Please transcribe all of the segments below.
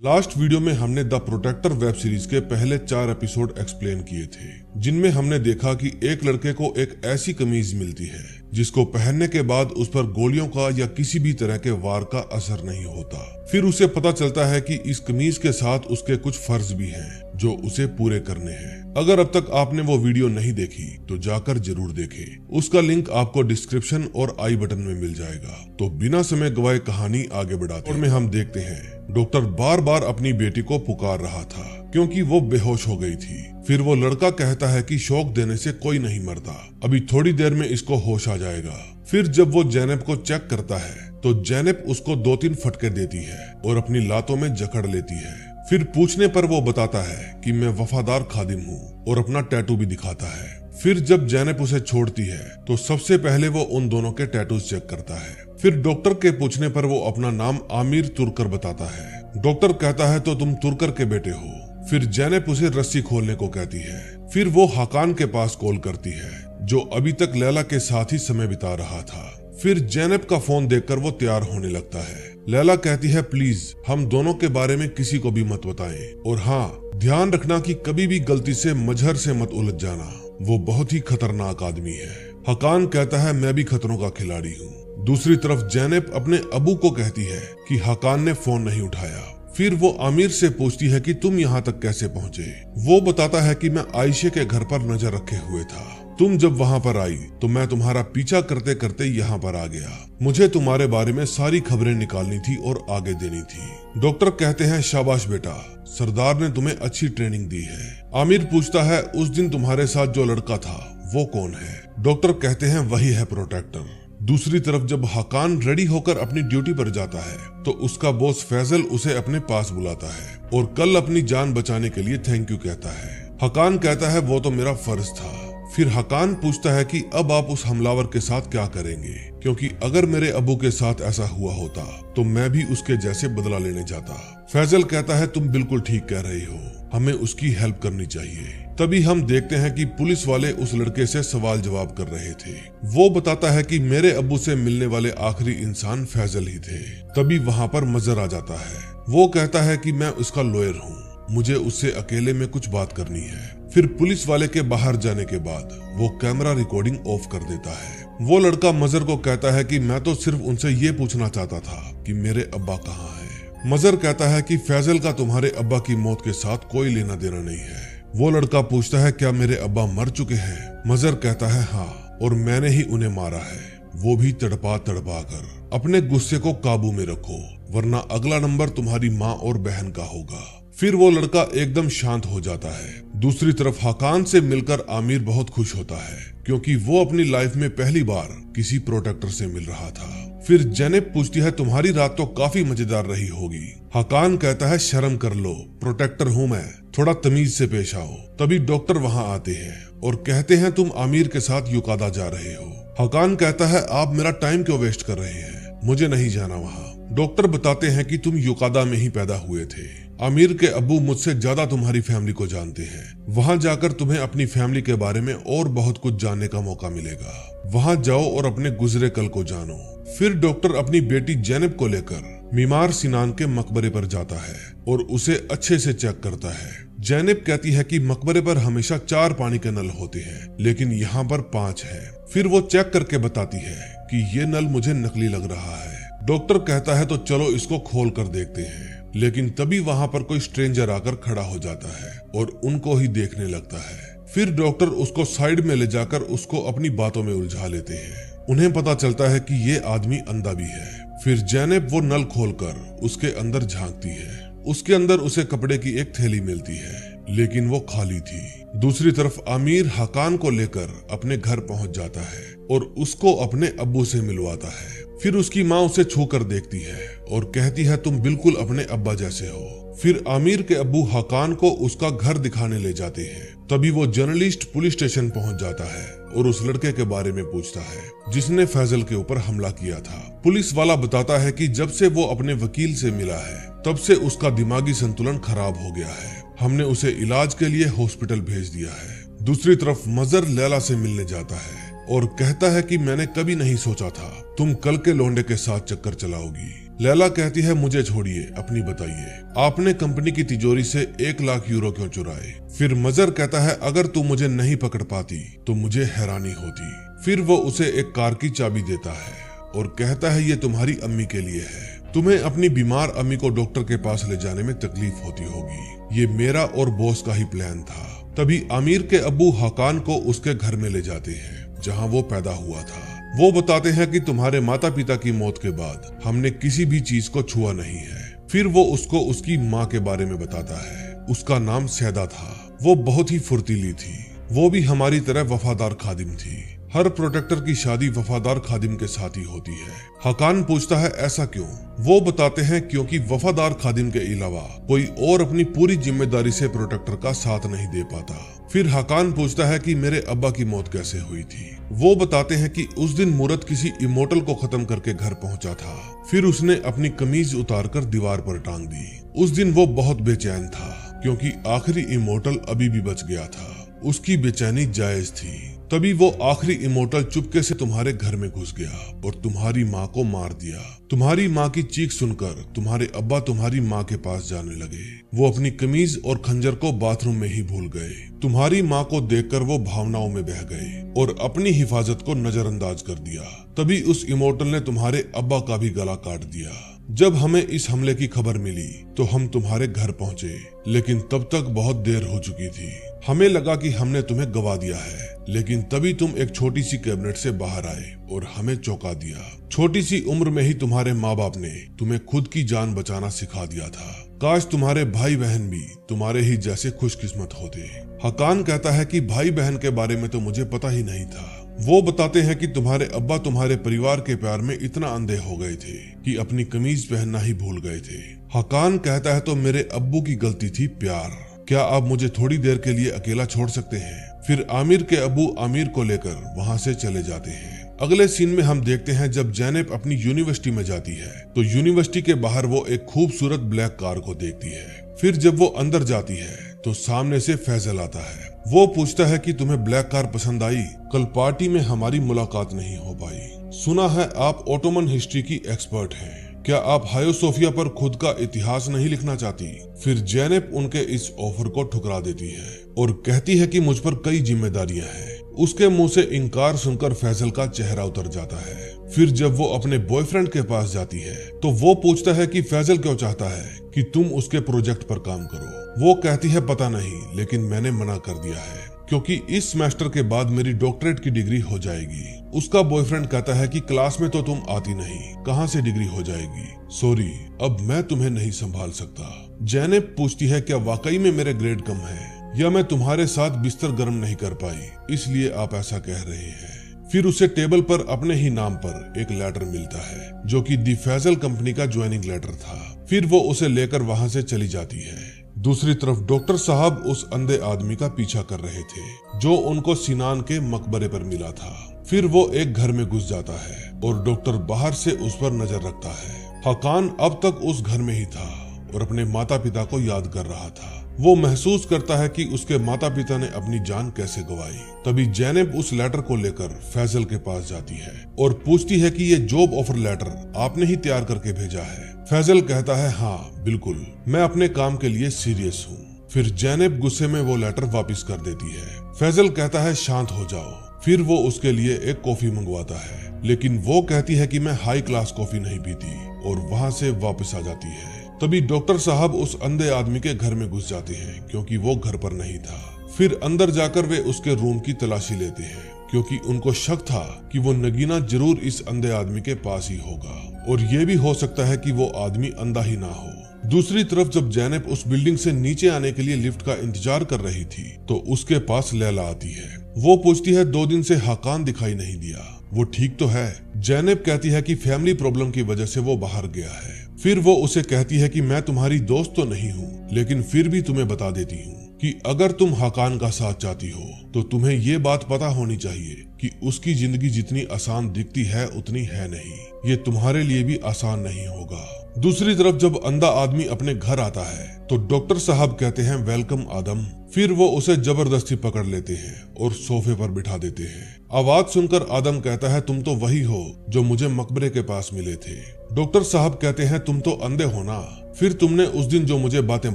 Last video में हमने the protector web series के पहले 4 एपिसोड एक्सप्लेन किए थे, जिनमें हमने देखा कि एक लड़के को एक ऐसी कमीज मिलती है जिसको पहनने के बाद उस पर गोलियों का या किसी भी तरह के वार का असर नहीं होता। फिर उसे पता चलता है कि इस कमीज के साथ उसके कुछ फर्ज भी हैं जो उसे पूरे करने हैं। अगर अब तक आपने वो वीडियो नहीं देखी तो जाकर जरूर देखें। उसका लिंक आपको डिस्क्रिप्शन और आई बटन में मिल जाएगा। तो बिना समय गवाए कहानी आगे बढ़ाते हैं। हम देखते हैं डॉक्टर बार बार अपनी बेटी को पुकार रहा था क्योंकि वो बेहोश हो गई थी। फिर वो लड़का कहता है कि शॉक देने से कोई नहीं मरता, अभी थोड़ी देर में इसको होश आ जाएगा। फिर जब वो जैनब को चेक करता है तो जैनब उसको 2-3 फटके देती है और अपनी लातों में जकड़ लेती है। फिर पूछने पर वो बताता है कि मैं वफादार खादिम हूँ और अपना टैटू भी दिखाता है। फिर जब जैनब उसे छोड़ती है तो सबसे पहले वो उन दोनों के टैटूज चेक करता है। फिर डॉक्टर के पूछने पर वो अपना नाम आमिर तुर्कर बताता है। डॉक्टर कहता है तो तुम तुर्कर के बेटे हो। फिर जैनब उसे रस्सी खोलने को कहती है। फिर वो हकान के पास कॉल करती है जो अभी तक लैला के साथ ही समय बिता रहा था। फिर जैनब का फोन देखकर वो तैयार होने लगता है। लैला कहती है प्लीज हम दोनों के बारे में किसी को भी मत बताएं, और हाँ ध्यान रखना कि कभी भी गलती से मजहर से मत उलझ जाना, वो बहुत ही खतरनाक आदमी है। हकान कहता है मैं भी खतरों का खिलाड़ी हूँ। दूसरी तरफ जैनब अपने अबू को कहती है कि हकान ने फोन नहीं उठाया। फिर वो आमिर से पूछती है कि तुम यहाँ तक कैसे पहुँचे। वो बताता है कि मैं आयशे के घर पर नजर रखे हुए था, तुम जब वहाँ पर आई तो मैं तुम्हारा पीछा करते करते यहाँ पर आ गया। मुझे तुम्हारे बारे में सारी खबरें निकालनी थी और आगे देनी थी। डॉक्टर कहते हैं शाबाश बेटा, सरदार ने तुम्हें अच्छी ट्रेनिंग दी है। आमिर पूछता है उस दिन तुम्हारे साथ जो लड़का था वो कौन है। डॉक्टर कहते हैं वही है प्रोटेक्टर। दूसरी तरफ जब हकान रेडी होकर अपनी ड्यूटी पर जाता है तो उसका बॉस फैजल उसे अपने पास बुलाता है और कल अपनी जान बचाने के लिए थैंक यू कहता है। हकान कहता है वो तो मेरा फर्ज था। फिर हकान पूछता है कि अब आप उस हमलावर के साथ क्या करेंगे, क्योंकि अगर मेरे अबू के साथ ऐसा हुआ होता तो मैं भी उसके जैसे बदला लेने जाता। फैजल कहता है तुम बिल्कुल ठीक कह रही हो, हमें उसकी हेल्प करनी चाहिए। तभी हम देखते हैं कि पुलिस वाले उस लड़के से सवाल जवाब कर रहे थे। वो बताता है कि मेरे अब्बू से मिलने वाले आखिरी इंसान फैजल ही थे। तभी वहाँ पर मजर आ जाता है। वो कहता है कि मैं उसका लॉयर हूँ, मुझे उससे अकेले में कुछ बात करनी है। फिर पुलिस वाले के बाहर जाने के बाद वो कैमरा रिकॉर्डिंग ऑफ कर देता है। वो लड़का मजर को कहता है कि मैं तो सिर्फ उनसे ये पूछना चाहता था कि मेरे अब्बा कहाँ है। मजर कहता है कि फैजल का तुम्हारे अब्बा की मौत के साथ कोई लेना देना नहीं है। वो लड़का पूछता है क्या मेरे अब्बा मर चुके हैं। मजर कहता है हाँ, और मैंने ही उन्हें मारा है, वो भी तड़पा तड़पा कर। अपने गुस्से को काबू में रखो वरना अगला नंबर तुम्हारी माँ और बहन का होगा। फिर वो लड़का एकदम शांत हो जाता है। दूसरी तरफ हकान से मिलकर आमिर बहुत खुश होता है क्योंकि वो अपनी लाइफ में पहली बार किसी प्रोटेक्टर से मिल रहा था। फिर जैनब पूछती है तुम्हारी रात तो काफी मजेदार रही होगी। हकान कहता है शर्म कर लो, प्रोटेक्टर हूँ मैं, थोड़ा तमीज से पेश आओ। तभी डॉक्टर वहाँ आते हैं और कहते हैं तुम आमिर के साथ युकादा जा रहे हो। हकान कहता है आप मेरा टाइम क्यों वेस्ट कर रहे हैं, मुझे नहीं जाना वहाँ। डॉक्टर बताते हैं कि तुम युकादा में ही पैदा हुए थे। आमिर के अब्बू मुझसे ज्यादा तुम्हारी फैमिली को जानते हैं। वहाँ जाकर तुम्हें अपनी फैमिली के बारे में और बहुत कुछ जानने का मौका मिलेगा। वहाँ जाओ और अपने गुजरे कल को जानो। फिर डॉक्टर अपनी बेटी जैनब को लेकर मीमार सिनान के मकबरे पर जाता है और उसे अच्छे से चेक करता है। जैनब कहती है कि मकबरे पर हमेशा 4 पानी के नल होते हैं लेकिन यहाँ पर 5 है। फिर वो चेक करके बताती है कि ये नल मुझे नकली लग रहा है। डॉक्टर कहता है तो चलो इसको खोल कर देखते हैं, लेकिन तभी वहाँ पर कोई स्ट्रेंजर आकर खड़ा हो जाता है और उनको ही देखने लगता है। फिर डॉक्टर उसको साइड में ले जाकर उसको अपनी बातों में उलझा लेते हैं। उन्हें पता चलता है कि ये आदमी अंधा भी है। फिर जैनब वो नल खोलकर उसके अंदर झांकती है। उसके अंदर उसे कपड़े की एक थैली मिलती है लेकिन वो खाली थी। दूसरी तरफ आमिर हकान को लेकर अपने घर पहुंच जाता है और उसको अपने अब्बू से मिलवाता है। फिर उसकी माँ उसे छू कर देखती है और कहती है तुम बिल्कुल अपने अब्बा जैसे हो। फिर आमिर के अब्बू हकान को उसका घर दिखाने ले जाते हैं। तभी वो जर्नलिस्ट पुलिस स्टेशन पहुंच जाता है और उस लड़के के बारे में पूछता है जिसने फैजल के ऊपर हमला किया था। पुलिस वाला बताता है कि जब से वो अपने वकील से मिला है तब से उसका दिमागी संतुलन खराब हो गया है, हमने उसे इलाज के लिए हॉस्पिटल भेज दिया है। दूसरी तरफ मजर लैला से मिलने जाता है और कहता है कि मैंने कभी नहीं सोचा था तुम कल के लौंडे के साथ चक्कर चलाओगी। लैला कहती है मुझे छोड़िए, अपनी बताइए, आपने कंपनी की तिजोरी से 1 लाख यूरो क्यों चुराए? फिर मजर कहता है अगर तू मुझे नहीं पकड़ पाती तो मुझे हैरानी होती। फिर वो उसे एक कार की चाबी देता है और कहता है ये तुम्हारी अम्मी के लिए है, तुम्हें अपनी बीमार अम्मी को डॉक्टर के पास ले जाने में तकलीफ होती होगी, ये मेरा और बॉस का ही प्लान था। तभी आमिर के अब्बू हकान को उसके घर में ले जाते हैं जहां वो पैदा हुआ था। वो बताते हैं कि तुम्हारे माता पिता की मौत के बाद हमने किसी भी चीज को छुआ नहीं है। फिर वो उसको उसकी माँ के बारे में बताता है। उसका नाम सैदा था, वो बहुत ही फुर्तीली थी, वो भी हमारी तरह वफादार खादिम थी। हर प्रोटेक्टर की शादी वफादार खादिम के साथ ही होती है। हकान पूछता है ऐसा क्यों? वो बताते हैं क्योंकि वफादार खादिम के अलावा कोई और अपनी पूरी जिम्मेदारी से प्रोटेक्टर का साथ नहीं दे पाता। फिर हकान पूछता है कि मेरे अब्बा की मौत कैसे हुई थी? वो बताते हैं कि उस दिन मूरत किसी इमोर्टल को खत्म करके घर पहुंचा था। फिर उसने अपनी कमीज उतारकर दीवार पर टांग दी। उस दिन वो बहुत बेचैन था क्योंकि आखिरी इमोर्टल अभी भी बच गया था। उसकी बेचैनी जायज थी। तभी वो आखिरी इमोर्टल चुपके से तुम्हारे घर में घुस गया और तुम्हारी माँ को मार दिया। तुम्हारी माँ की चीख सुनकर तुम्हारे अब्बा तुम्हारी माँ के पास जाने लगे। वो अपनी कमीज और खंजर को बाथरूम में ही भूल गए। तुम्हारी माँ को देखकर वो भावनाओं में बह गए और अपनी हिफाजत को नजरअंदाज कर दिया। तभी उस इमोर्टल ने तुम्हारे अब्बा का भी गला काट दिया। जब हमें इस हमले की खबर मिली तो हम तुम्हारे घर पहुंचे, लेकिन तब तक बहुत देर हो चुकी थी। हमें लगा कि हमने तुम्हें गवा दिया है, लेकिन तभी तुम एक छोटी सी कैबिनेट से बाहर आए और हमें चौंका दिया। छोटी सी उम्र में ही तुम्हारे माँ बाप ने तुम्हें खुद की जान बचाना सिखा दिया था। काश तुम्हारे भाई बहन भी तुम्हारे ही जैसे खुशकिस्मत होते। हकान कहता है कि भाई बहन के बारे में तो मुझे पता ही नहीं था। वो बताते हैं कि तुम्हारे अब्बा तुम्हारे परिवार के प्यार में इतना अंधे हो गए थे कि अपनी कमीज पहनना ही भूल गए थे। हकान कहता है तो मेरे अब्बू की गलती थी प्यार। क्या आप मुझे थोड़ी देर के लिए अकेला छोड़ सकते हैं? फिर आमिर के अब्बू आमिर को लेकर वहाँ से चले जाते हैं। अगले सीन में हम देखते हैं जब जैनब अपनी यूनिवर्सिटी में जाती है तो यूनिवर्सिटी के बाहर वो एक खूबसूरत ब्लैक कार को देखती है। फिर जब वो अंदर जाती है तो सामने से फैजल आता है। वो पूछता है कि तुम्हें ब्लैक कार पसंद आई? कल पार्टी में हमारी मुलाकात नहीं हो पाई। सुना है आप ओटोमन हिस्ट्री की एक्सपर्ट हैं, क्या आप हायो सोफिया पर खुद का इतिहास नहीं लिखना चाहती? फिर जैनब उनके इस ऑफर को ठुकरा देती है और कहती है कि मुझ पर कई जिम्मेदारियां हैं। उसके मुंह से इनकार सुनकर फैजल का चेहरा उतर जाता है। फिर जब वो अपने बॉयफ्रेंड के पास जाती है तो वो पूछता है कि फैजल क्यों चाहता है कि तुम उसके प्रोजेक्ट पर काम करो। वो कहती है पता नहीं, लेकिन मैंने मना कर दिया है क्योंकि इस सेमेस्टर के बाद मेरी डॉक्टरेट की डिग्री हो जाएगी। उसका बॉयफ्रेंड कहता है कि क्लास में तो तुम आती नहीं, कहाँ से डिग्री हो जाएगी? सॉरी, अब मैं तुम्हें नहीं संभाल सकता। जैनब पूछती है क्या वाकई में मेरे ग्रेड कम है या मैं तुम्हारे साथ बिस्तर गर्म नहीं कर पाई इसलिए आप ऐसा कह रहे हैं? फिर उसे टेबल पर अपने ही नाम पर एक लेटर मिलता है जो कि दी फैजल कंपनी का ज्वाइनिंग लेटर था। फिर वो उसे लेकर वहाँ से चली जाती है। दूसरी तरफ डॉक्टर साहब उस अंधे आदमी का पीछा कर रहे थे जो उनको सिनान के मकबरे पर मिला था। फिर वो एक घर में घुस जाता है और डॉक्टर बाहर से उस पर नजर रखता है। हकान अब तक उस घर में ही था और अपने माता पिता को याद कर रहा था। वो महसूस करता है कि उसके माता पिता ने अपनी जान कैसे गंवाई। तभी जैनब उस लेटर को लेकर फैजल के पास जाती है और पूछती है कि ये जॉब ऑफर लेटर आपने ही तैयार करके भेजा है? फैजल कहता है हाँ बिल्कुल, मैं अपने काम के लिए सीरियस हूँ। फिर जैनब गुस्से में वो लेटर वापस कर देती है। फैजल कहता है शांत हो जाओ। फिर वो उसके लिए एक कॉफी मंगवाता है, लेकिन वो कहती है कि मैं हाई क्लास कॉफी नहीं पीती और वहाँ से वापस आ जाती है। तभी डॉक्टर साहब उस अंधे आदमी के घर में घुस जाते हैं क्योंकि वो घर पर नहीं था। फिर अंदर जाकर वे उसके रूम की तलाशी लेते हैं क्योंकि उनको शक था कि वो नगीना जरूर इस अंधे आदमी के पास ही होगा और ये भी हो सकता है कि वो आदमी अंधा ही ना हो। दूसरी तरफ जब जैनब उस बिल्डिंग से नीचे आने के लिए लिफ्ट का इंतजार कर रही थी तो उसके पास लैला आती है। वो पूछती है 2 दिन से हकान दिखाई नहीं दिया, वो ठीक तो है? जैनब कहती है कि फैमिली प्रॉब्लम की वजह से वो बाहर गया है। फिर वो उसे कहती है कि मैं तुम्हारी दोस्त तो नहीं हूँ, लेकिन फिर भी तुम्हें बता देती हूँ कि अगर तुम हकान का साथ चाहती हो तो तुम्हें ये बात पता होनी चाहिए कि उसकी जिंदगी जितनी आसान दिखती है उतनी है नहीं। ये तुम्हारे लिए भी आसान नहीं होगा। दूसरी तरफ जब अंधा आदमी अपने घर आता है तो डॉक्टर साहब कहते हैं वेलकम आदम। फिर वो उसे जबरदस्ती पकड़ लेते हैं और सोफे पर बिठा देते हैं। आवाज सुनकर आदम कहता है, तुम तो वही हो जो मुझे मकबरे के पास मिले थे। डॉक्टर साहब कहते हैं, तुम तो अंधे हो ना, फिर तुमने उस दिन जो मुझे बातें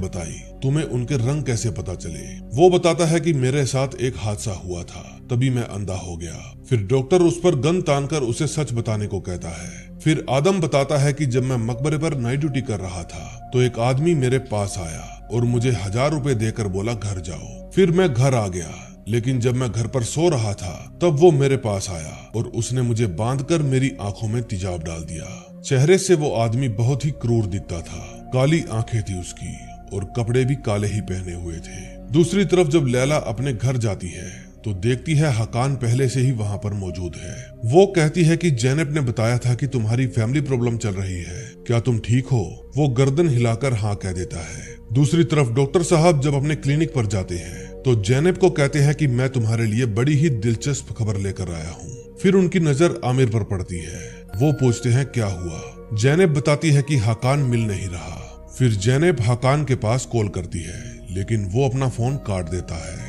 बताई, तुम्हें उनके रंग कैसे पता चले? वो बताता है कि मेरे साथ एक हादसा हुआ था, तभी मैं अंधा हो गया। फिर डॉक्टर उस पर गन तानकर उसे सच बताने को कहता है। फिर आदम बताता है कि जब मैं मकबरे पर नाइट ड्यूटी कर रहा था तो एक आदमी मेरे पास आया और मुझे 1000 रुपए देकर बोला घर जाओ। फिर मैं घर आ गया, लेकिन जब मैं घर पर सो रहा था तब वो मेरे पास आया और उसने मुझे बांधकर मेरी आंखों में तेजाब डाल दिया। चेहरे से वो आदमी बहुत ही क्रूर दिखता था, काली आंखें थी उसकी और कपड़े भी काले ही पहने हुए थे। दूसरी तरफ जब लैला अपने घर जाती है तो देखती है हकान पहले से ही वहाँ पर मौजूद है। वो कहती है कि जैनब ने बताया था कि तुम्हारी फैमिली प्रॉब्लम चल रही है, क्या तुम ठीक हो? वो गर्दन हिलाकर हाँ कह देता है। दूसरी तरफ डॉक्टर साहब जब अपने क्लिनिक पर जाते हैं तो जैनब को कहते हैं कि मैं तुम्हारे लिए बड़ी ही दिलचस्प खबर लेकर आया हूँ। फिर उनकी नजर आमिर पर पड़ती है। वो पूछते हैं क्या हुआ? जैनब बताती है कि हकान मिल नहीं रहा। फिर जैनब हकान के पास कॉल करती है, लेकिन वो अपना फोन काट देता है।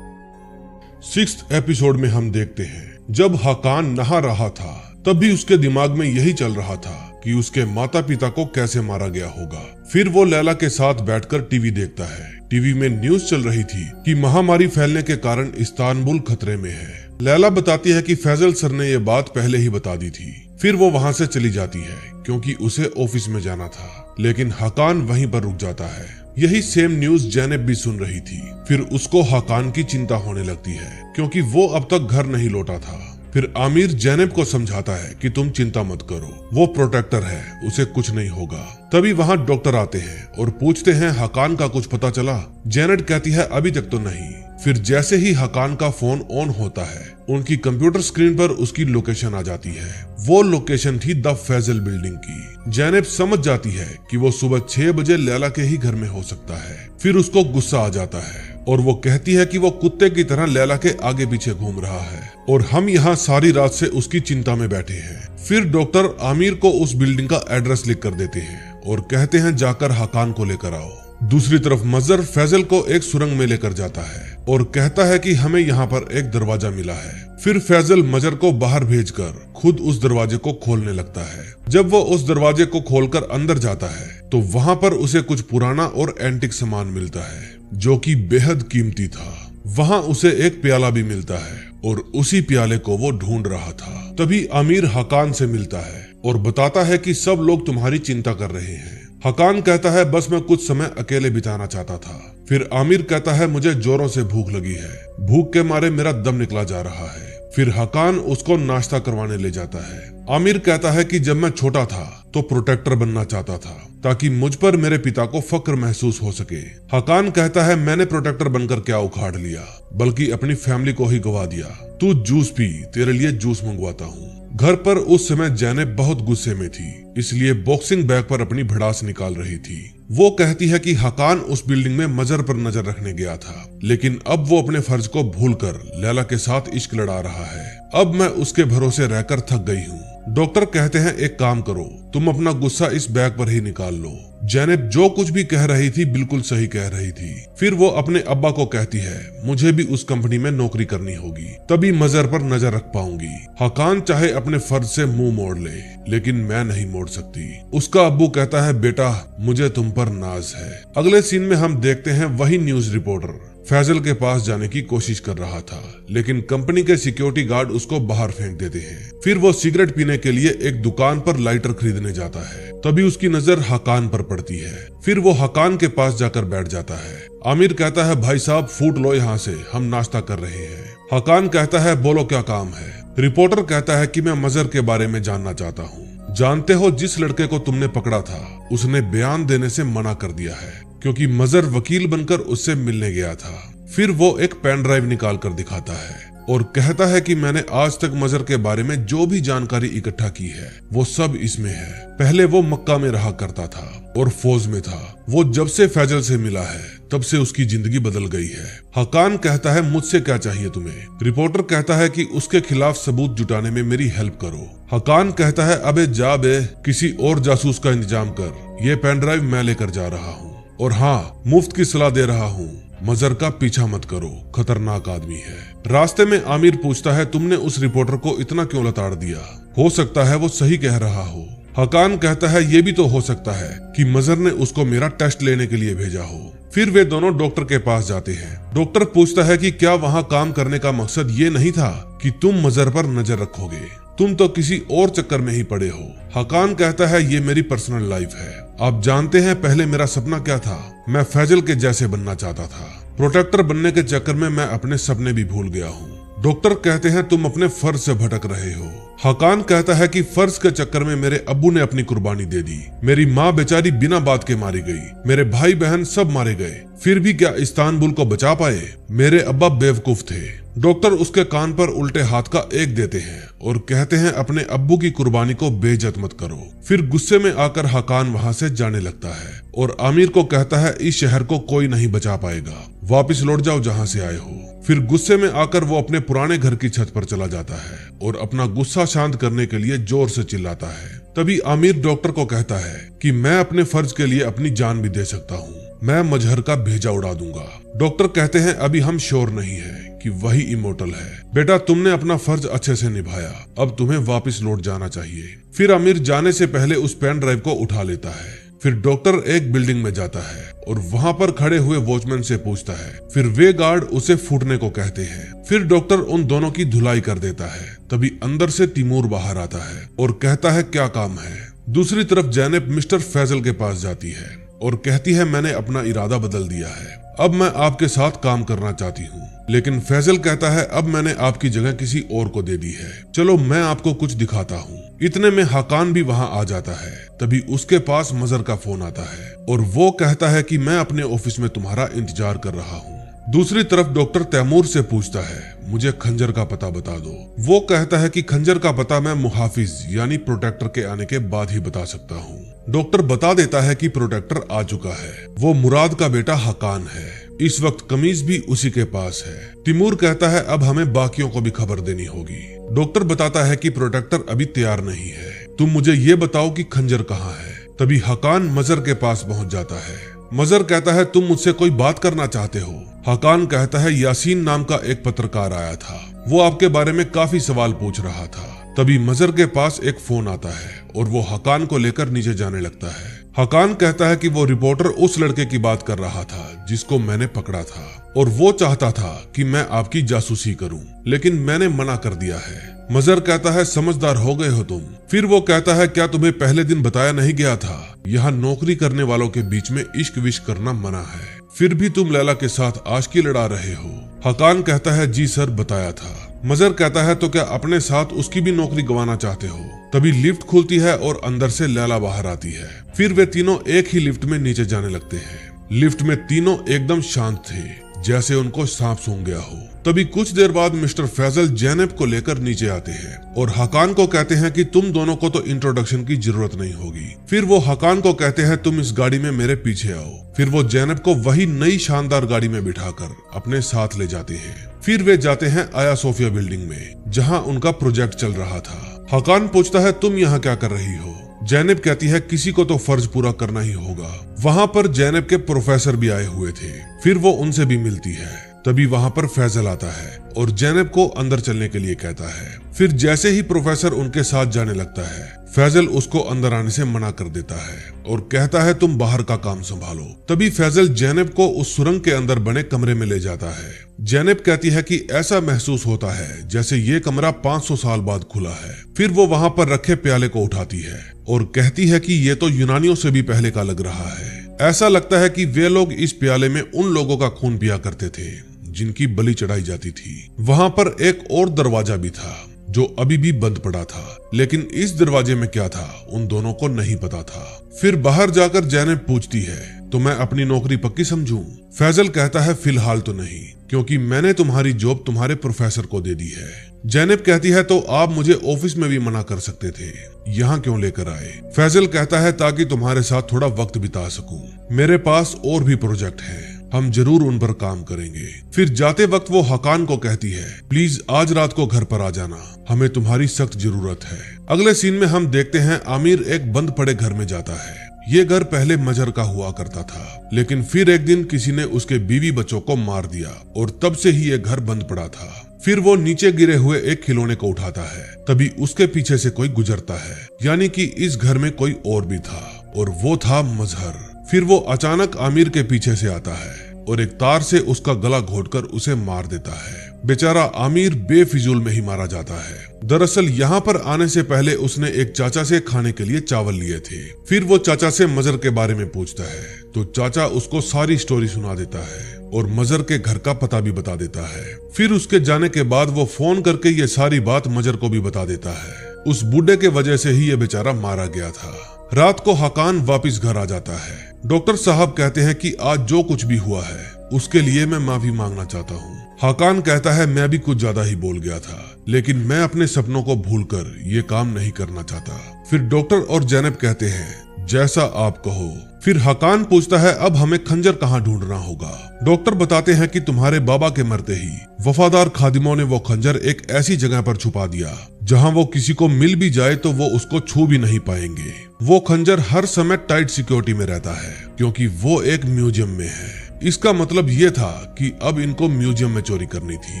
6th एपिसोड में हम देखते हैं जब हकान नहा रहा था तब भी उसके दिमाग में यही चल रहा था कि उसके माता पिता को कैसे मारा गया होगा। फिर वो लैला के साथ बैठकर टीवी देखता है। टीवी में न्यूज चल रही थी कि महामारी फैलने के कारण इस्तांबुल खतरे में है। लैला बताती है कि फैजल सर ने ये बात पहले ही बता दी थी। फिर वो वहाँ से चली जाती है क्योंकि उसे ऑफिस में जाना था, लेकिन हकान वहीं पर रुक जाता है। यही सेम न्यूज जैनब भी सुन रही थी। फिर उसको हकान की चिंता होने लगती है क्योंकि वो अब तक घर नहीं लौटा था। फिर आमिर जैनब को समझाता है कि तुम चिंता मत करो, वो प्रोटेक्टर है, उसे कुछ नहीं होगा। तभी वहाँ डॉक्टर आते हैं और पूछते हैं हकान का कुछ पता चला? जैनब कहती है अभी तक तो नहीं। फिर जैसे ही हकान का फोन ऑन होता है उनकी कंप्यूटर स्क्रीन पर उसकी लोकेशन आ जाती है। वो लोकेशन थी द फैजल बिल्डिंग की। जैनब समझ जाती है कि वो सुबह 6 बजे लैला के ही घर में हो सकता है। फिर उसको गुस्सा आ जाता है और वो कहती है कि वो कुत्ते की तरह लैला के आगे पीछे घूम रहा है और हम यहाँ सारी रात से उसकी चिंता में बैठे हैं। फिर डॉक्टर आमिर को उस बिल्डिंग का एड्रेस लिख कर देते हैं और कहते हैं जाकर हकान को लेकर आओ। दूसरी तरफ मजर फैजल को एक सुरंग में लेकर जाता है और कहता है कि हमें यहाँ पर एक दरवाजा मिला है। फिर फैजल मजर को बाहर भेजकर खुद उस दरवाजे को खोलने लगता है। जब वो उस दरवाजे को खोलकर अंदर जाता है तो वहाँ पर उसे कुछ पुराना और एंटिक सामान मिलता है जो कि बेहद कीमती था। वहाँ उसे एक प्याला भी मिलता है और उसी प्याले को वो ढूंढ रहा था। तभी आमिर हकान से मिलता है और बताता है कि सब लोग तुम्हारी चिंता कर रहे हैं। हकान कहता है बस मैं कुछ समय अकेले बिताना चाहता था। फिर आमिर कहता है मुझे जोरों से भूख लगी है, भूख के मारे मेरा दम निकला जा रहा है। फिर हकान उसको नाश्ता करवाने ले जाता है। आमिर कहता है कि जब मैं छोटा था तो प्रोटेक्टर बनना चाहता था ताकि मुझ पर मेरे पिता को फक्र महसूस हो सके। हकान कहता है मैंने प्रोटेक्टर बनकर क्या उखाड़ लिया, बल्कि अपनी फैमिली को ही गवा दिया। तू जूस पी, तेरे लिए जूस मंगवाता हूँ। घर पर उस समय जैनब बहुत गुस्से में थी, इसलिए बॉक्सिंग बैग पर अपनी भड़ास निकाल रही थी। वो कहती है कि हकान उस बिल्डिंग में मजर पर नजर रखने गया था, लेकिन अब वो अपने फर्ज को भूलकर लैला के साथ इश्क लड़ा रहा है। अब मैं उसके भरोसे रहकर थक गई हूँ। डॉक्टर कहते हैं एक काम करो, तुम अपना गुस्सा इस बैग पर ही निकाल लो। जैनब जो कुछ भी कह रही थी बिल्कुल सही कह रही थी। फिर वो अपने अब्बा को कहती है मुझे भी उस कंपनी में नौकरी करनी होगी, तभी मजर पर नजर रख पाऊंगी। हकान चाहे अपने फर्ज से मुंह मोड़ ले, लेकिन मैं नहीं मोड़ सकती। उसका अब्बू कहता है बेटा मुझे तुम पर नाज है। अगले सीन में हम देखते हैं वही न्यूज रिपोर्टर फैजल के पास जाने की कोशिश कर रहा था, लेकिन कंपनी के सिक्योरिटी गार्ड उसको बाहर फेंक देते हैं। फिर वो सिगरेट पीने के लिए एक दुकान पर लाइटर खरीदने जाता है, तभी उसकी नजर हकान पर पड़ती है। फिर वो हकान के पास जाकर बैठ जाता है। आमिर कहता है भाई साहब फूट लो यहाँ से, हम नाश्ता कर रहे हैं। हकान कहता है बोलो क्या काम है। रिपोर्टर कहता है कि मैं मजर के बारे में जानना चाहता हूँ। जानते हो जिस लड़के को तुमने पकड़ा था उसने बयान देने से मना कर दिया है क्योंकि मजर वकील बनकर उससे मिलने गया था। फिर वो एक पेन ड्राइव निकाल कर दिखाता है और कहता है कि मैंने आज तक मजर के बारे में जो भी जानकारी इकट्ठा की है वो सब इसमें है। पहले वो मक्का में रहा करता था और फौज में था। वो जब से फैजल से मिला है तब से उसकी जिंदगी बदल गई है। हकान कहता है मुझसे क्या चाहिए तुम्हें। रिपोर्टर कहता है कि उसके खिलाफ सबूत जुटाने में मेरी हेल्प करो। हकान कहता है अबे जा बे, किसी और जासूस का इंतजाम कर, ये पेन ड्राइव मैं लेकर जा रहा हूँ। और हाँ, मुफ्त की सलाह दे रहा हूँ, मजहर का पीछा मत करो, खतरनाक आदमी है। रास्ते में आमिर पूछता है, तुमने उस रिपोर्टर को इतना क्यों लताड़ दिया? हो सकता है वो सही कह रहा हो। हकान कहता है, ये भी तो हो सकता है कि मजहर ने उसको मेरा टेस्ट लेने के लिए भेजा हो। फिर वे दोनों डॉक्टर के पास जाते हैं। डॉक्टर पूछता है कि क्या वहाँ काम करने का मकसद ये नहीं था कि तुम मजहर पर नजर रखोगे? तुम तो किसी और चक्कर में ही पड़े हो। हकान कहता है, ये मेरी पर्सनल लाइफ है। आप जानते हैं पहले मेरा सपना क्या था? मैं फैजल के जैसे बनना चाहता था। प्रोटेक्टर बनने के चक्कर में मैं अपने सपने भी भूल गया हूँ। डॉक्टर कहते हैं, तुम अपने फर्ज से भटक रहे हो। हकान कहता है कि फर्ज के चक्कर में मेरे अब्बू ने अपनी कुर्बानी दे दी। मेरी माँ बेचारी बिना बात के मारी गई। मेरे भाई बहन सब मारे गए। फिर भी क्या इस्तांबुल को बचा पाए? मेरे अब्बा बेवकूफ थे। डॉक्टर उसके कान पर उल्टे हाथ का एक देते हैं और कहते हैं, अपने अब्बू की कुर्बानी को बेइज्जत मत करो। फिर गुस्से में आकर हकान वहाँ से जाने लगता है और आमिर को कहता है, इस शहर को कोई नहीं बचा पाएगा, वापस लौट जाओ जहाँ से आए हो। फिर गुस्से में आकर वो अपने पुराने घर की छत पर चला जाता है और अपना गुस्सा शांत करने के लिए जोर से चिल्लाता है। तभी आमिर डॉक्टर को कहता है कि मैं अपने फर्ज के लिए अपनी जान भी दे सकता हूँ, मैं मजहर का भेजा उड़ा दूंगा। डॉक्टर कहते हैं, अभी हम श्योर नहीं है कि वही इमोर्टल है। बेटा, तुमने अपना फर्ज अच्छे से निभाया, अब तुम्हें वापस लौट जाना चाहिए। फिर आमिर जाने से पहले उस पेन ड्राइव को उठा लेता है। फिर डॉक्टर एक बिल्डिंग में जाता है और वहाँ पर खड़े हुए वॉचमैन से पूछता है। फिर वे गार्ड उसे फूटने को कहते हैं। फिर डॉक्टर उन दोनों की धुलाई कर देता है। तभी अंदर से तिमूर बाहर आता है और कहता है, क्या काम है? दूसरी तरफ जैनब मिस्टर फैजल के पास जाती है और कहती है, मैंने अपना इरादा बदल दिया है, अब मैं आपके साथ काम करना चाहती हूँ। लेकिन फैजल कहता है, अब मैंने आपकी जगह किसी और को दे दी है, चलो मैं आपको कुछ दिखाता हूँ। इतने में हकान भी वहाँ आ जाता है। तभी उसके पास मजहर का फोन आता है और वो कहता है कि मैं अपने ऑफिस में तुम्हारा इंतजार कर रहा हूँ। दूसरी तरफ डॉक्टर तैमूर से पूछता है, मुझे खंजर का पता बता दो। वो कहता है कि खंजर का पता मैं मुहाफिज यानी प्रोटेक्टर के आने के बाद ही बता सकता हूँ। डॉक्टर बता देता है कि प्रोटेक्टर आ चुका है, वो मुराद का बेटा हकान है। इस वक्त कमीज भी उसी के पास है। तिमूर कहता है, अब हमें बाकियों को भी खबर देनी होगी। डॉक्टर बताता है कि प्रोटेक्टर अभी तैयार नहीं है, तुम मुझे ये बताओ कि खंजर कहाँ है। तभी हकान मजहर के पास पहुंच जाता है। मजहर कहता है, तुम मुझसे कोई बात करना चाहते हो? हकान कहता है, यासीन नाम का एक पत्रकार आया था, वो आपके बारे में काफी सवाल पूछ रहा था। तभी मजहर के पास एक फोन आता है और वो हकान को लेकर नीचे जाने लगता है। हकान कहता है कि वो रिपोर्टर उस लड़के की बात कर रहा था जिसको मैंने पकड़ा था और वो चाहता था कि मैं आपकी जासूसी करूं, लेकिन मैंने मना कर दिया है। मजहर कहता है, समझदार हो गए हो तुम। फिर वो कहता है, क्या तुम्हें पहले दिन बताया नहीं गया था, यहाँ नौकरी करने वालों के बीच में इश्क विश्क करना मना है, फिर भी तुम लैला के साथ आशिकी लड़ा रहे हो। हकान कहता है, जी सर, बताया था। मजहर कहता है, तो क्या अपने साथ उसकी भी नौकरी गंवाना चाहते हो? तभी लिफ्ट खुलती है और अंदर से लैला बाहर आती है। फिर वे तीनों एक ही लिफ्ट में नीचे जाने लगते हैं। लिफ्ट में तीनों एकदम शांत थे, जैसे उनको सांप सूंघ गया हो। तभी कुछ देर बाद मिस्टर फैजल जैनब को लेकर नीचे आते हैं और हकान को कहते हैं कि तुम दोनों को तो इंट्रोडक्शन की जरूरत नहीं होगी। फिर वो हकान को कहते हैं, तुम इस गाड़ी में मेरे पीछे आओ। फिर वो जैनब को वही नई शानदार गाड़ी में बिठाकर अपने साथ ले जाते हैं। फिर वे जाते हैं आया सोफिया बिल्डिंग में, जहाँ उनका प्रोजेक्ट चल रहा था। हकान पूछता है, तुम यहाँ क्या कर रही हो? जैनब कहती है, किसी को तो फर्ज पूरा करना ही होगा। वहाँ पर जैनब के प्रोफेसर भी आए हुए थे। फिर वो उनसे भी मिलती है। तभी वहाँ पर फैजल आता है और जैनब को अंदर चलने के लिए कहता है। फिर जैसे ही प्रोफेसर उनके साथ जाने लगता है, फैजल उसको अंदर आने से मना कर देता है और कहता है, तुम बाहर का काम संभालो। तभी फैजल जैनब को उस सुरंग के अंदर बने कमरे में ले जाता है। जैनब कहती है कि ऐसा महसूस होता है जैसे ये कमरा 500 साल बाद खुला है। फिर वो वहाँ पर रखे प्याले को उठाती है और कहती है कि ये तो यूनानियों से भी पहले का लग रहा है। ऐसा लगता है कि वे लोग इस प्याले में उन लोगों का खून पिया करते थे जिनकी बलि चढ़ाई जाती थी। वहाँ पर एक और दरवाजा भी था जो अभी भी बंद पड़ा था, लेकिन इस दरवाजे में क्या था उन दोनों को नहीं पता था। फिर बाहर जाकर जैनब पूछती है, तो मैं अपनी नौकरी पक्की समझूं? फैजल कहता है, फिलहाल तो नहीं, क्योंकि मैंने तुम्हारी जॉब तुम्हारे प्रोफेसर को दे दी है। जैनब कहती है, तो आप मुझे ऑफिस में भी मना कर सकते थे, यहाँ क्यों लेकर आए? फैजल कहता है, ताकि तुम्हारे साथ थोड़ा वक्त बिता सकूं। मेरे पास और भी प्रोजेक्ट हैं, हम जरूर उन पर काम करेंगे। फिर जाते वक्त वो हकान को कहती है, प्लीज आज रात को घर पर आ जाना, हमें तुम्हारी सख्त जरूरत है। अगले सीन में हम देखते हैं आमिर एक बंद पड़े घर में जाता है ये घर पहले मजहर का हुआ करता था, लेकिन फिर एक दिन किसी ने उसके बीवी बच्चों को मार दिया और तब से ही ये घर बंद पड़ा था। फिर वो नीचे गिरे हुए एक खिलौने को उठाता है, तभी उसके पीछे से कोई गुजरता है, यानी कि इस घर में कोई और भी था और वो था मजहर। फिर वो अचानक आमिर के पीछे से आता है और एक तार से उसका गला घोंटकर उसे मार देता है। बेचारा आमिर बेफिजूल में ही मारा जाता है। दरअसल यहाँ पर आने से पहले उसने एक चाचा से खाने के लिए चावल लिए थे। फिर वो चाचा से मजहर के बारे में पूछता है तो चाचा उसको सारी स्टोरी सुना देता है और मजहर के घर का पता भी बता देता है। फिर उसके जाने के बाद वो फोन करके ये सारी बात मजहर को भी बता देता है। उस बूढ़े के वजह से ही ये बेचारा मारा गया था। रात को हकान वापस घर आ जाता है। डॉक्टर साहब कहते हैं कि आज जो कुछ भी हुआ है उसके लिए मैं माफी मांगना चाहता हूँ। हकान कहता है मैं भी कुछ ज्यादा ही बोल गया था, लेकिन मैं अपने सपनों को भूलकर ये काम नहीं करना चाहता। फिर डॉक्टर और जैनब कहते हैं जैसा आप कहो। फिर हकान पूछता है अब हमें खंजर कहाँ ढूंढना होगा। डॉक्टर बताते हैं कि तुम्हारे बाबा के मरते ही वफादार खादिमों ने वो खंजर एक ऐसी जगह पर छुपा दिया जहां वो किसी को मिल भी जाए तो वो उसको छू भी नहीं पाएंगे। वो खंजर हर समय टाइट सिक्योरिटी में रहता है क्योंकि वो एक म्यूजियम में है। इसका मतलब ये था कि अब इनको म्यूजियम में चोरी करनी थी।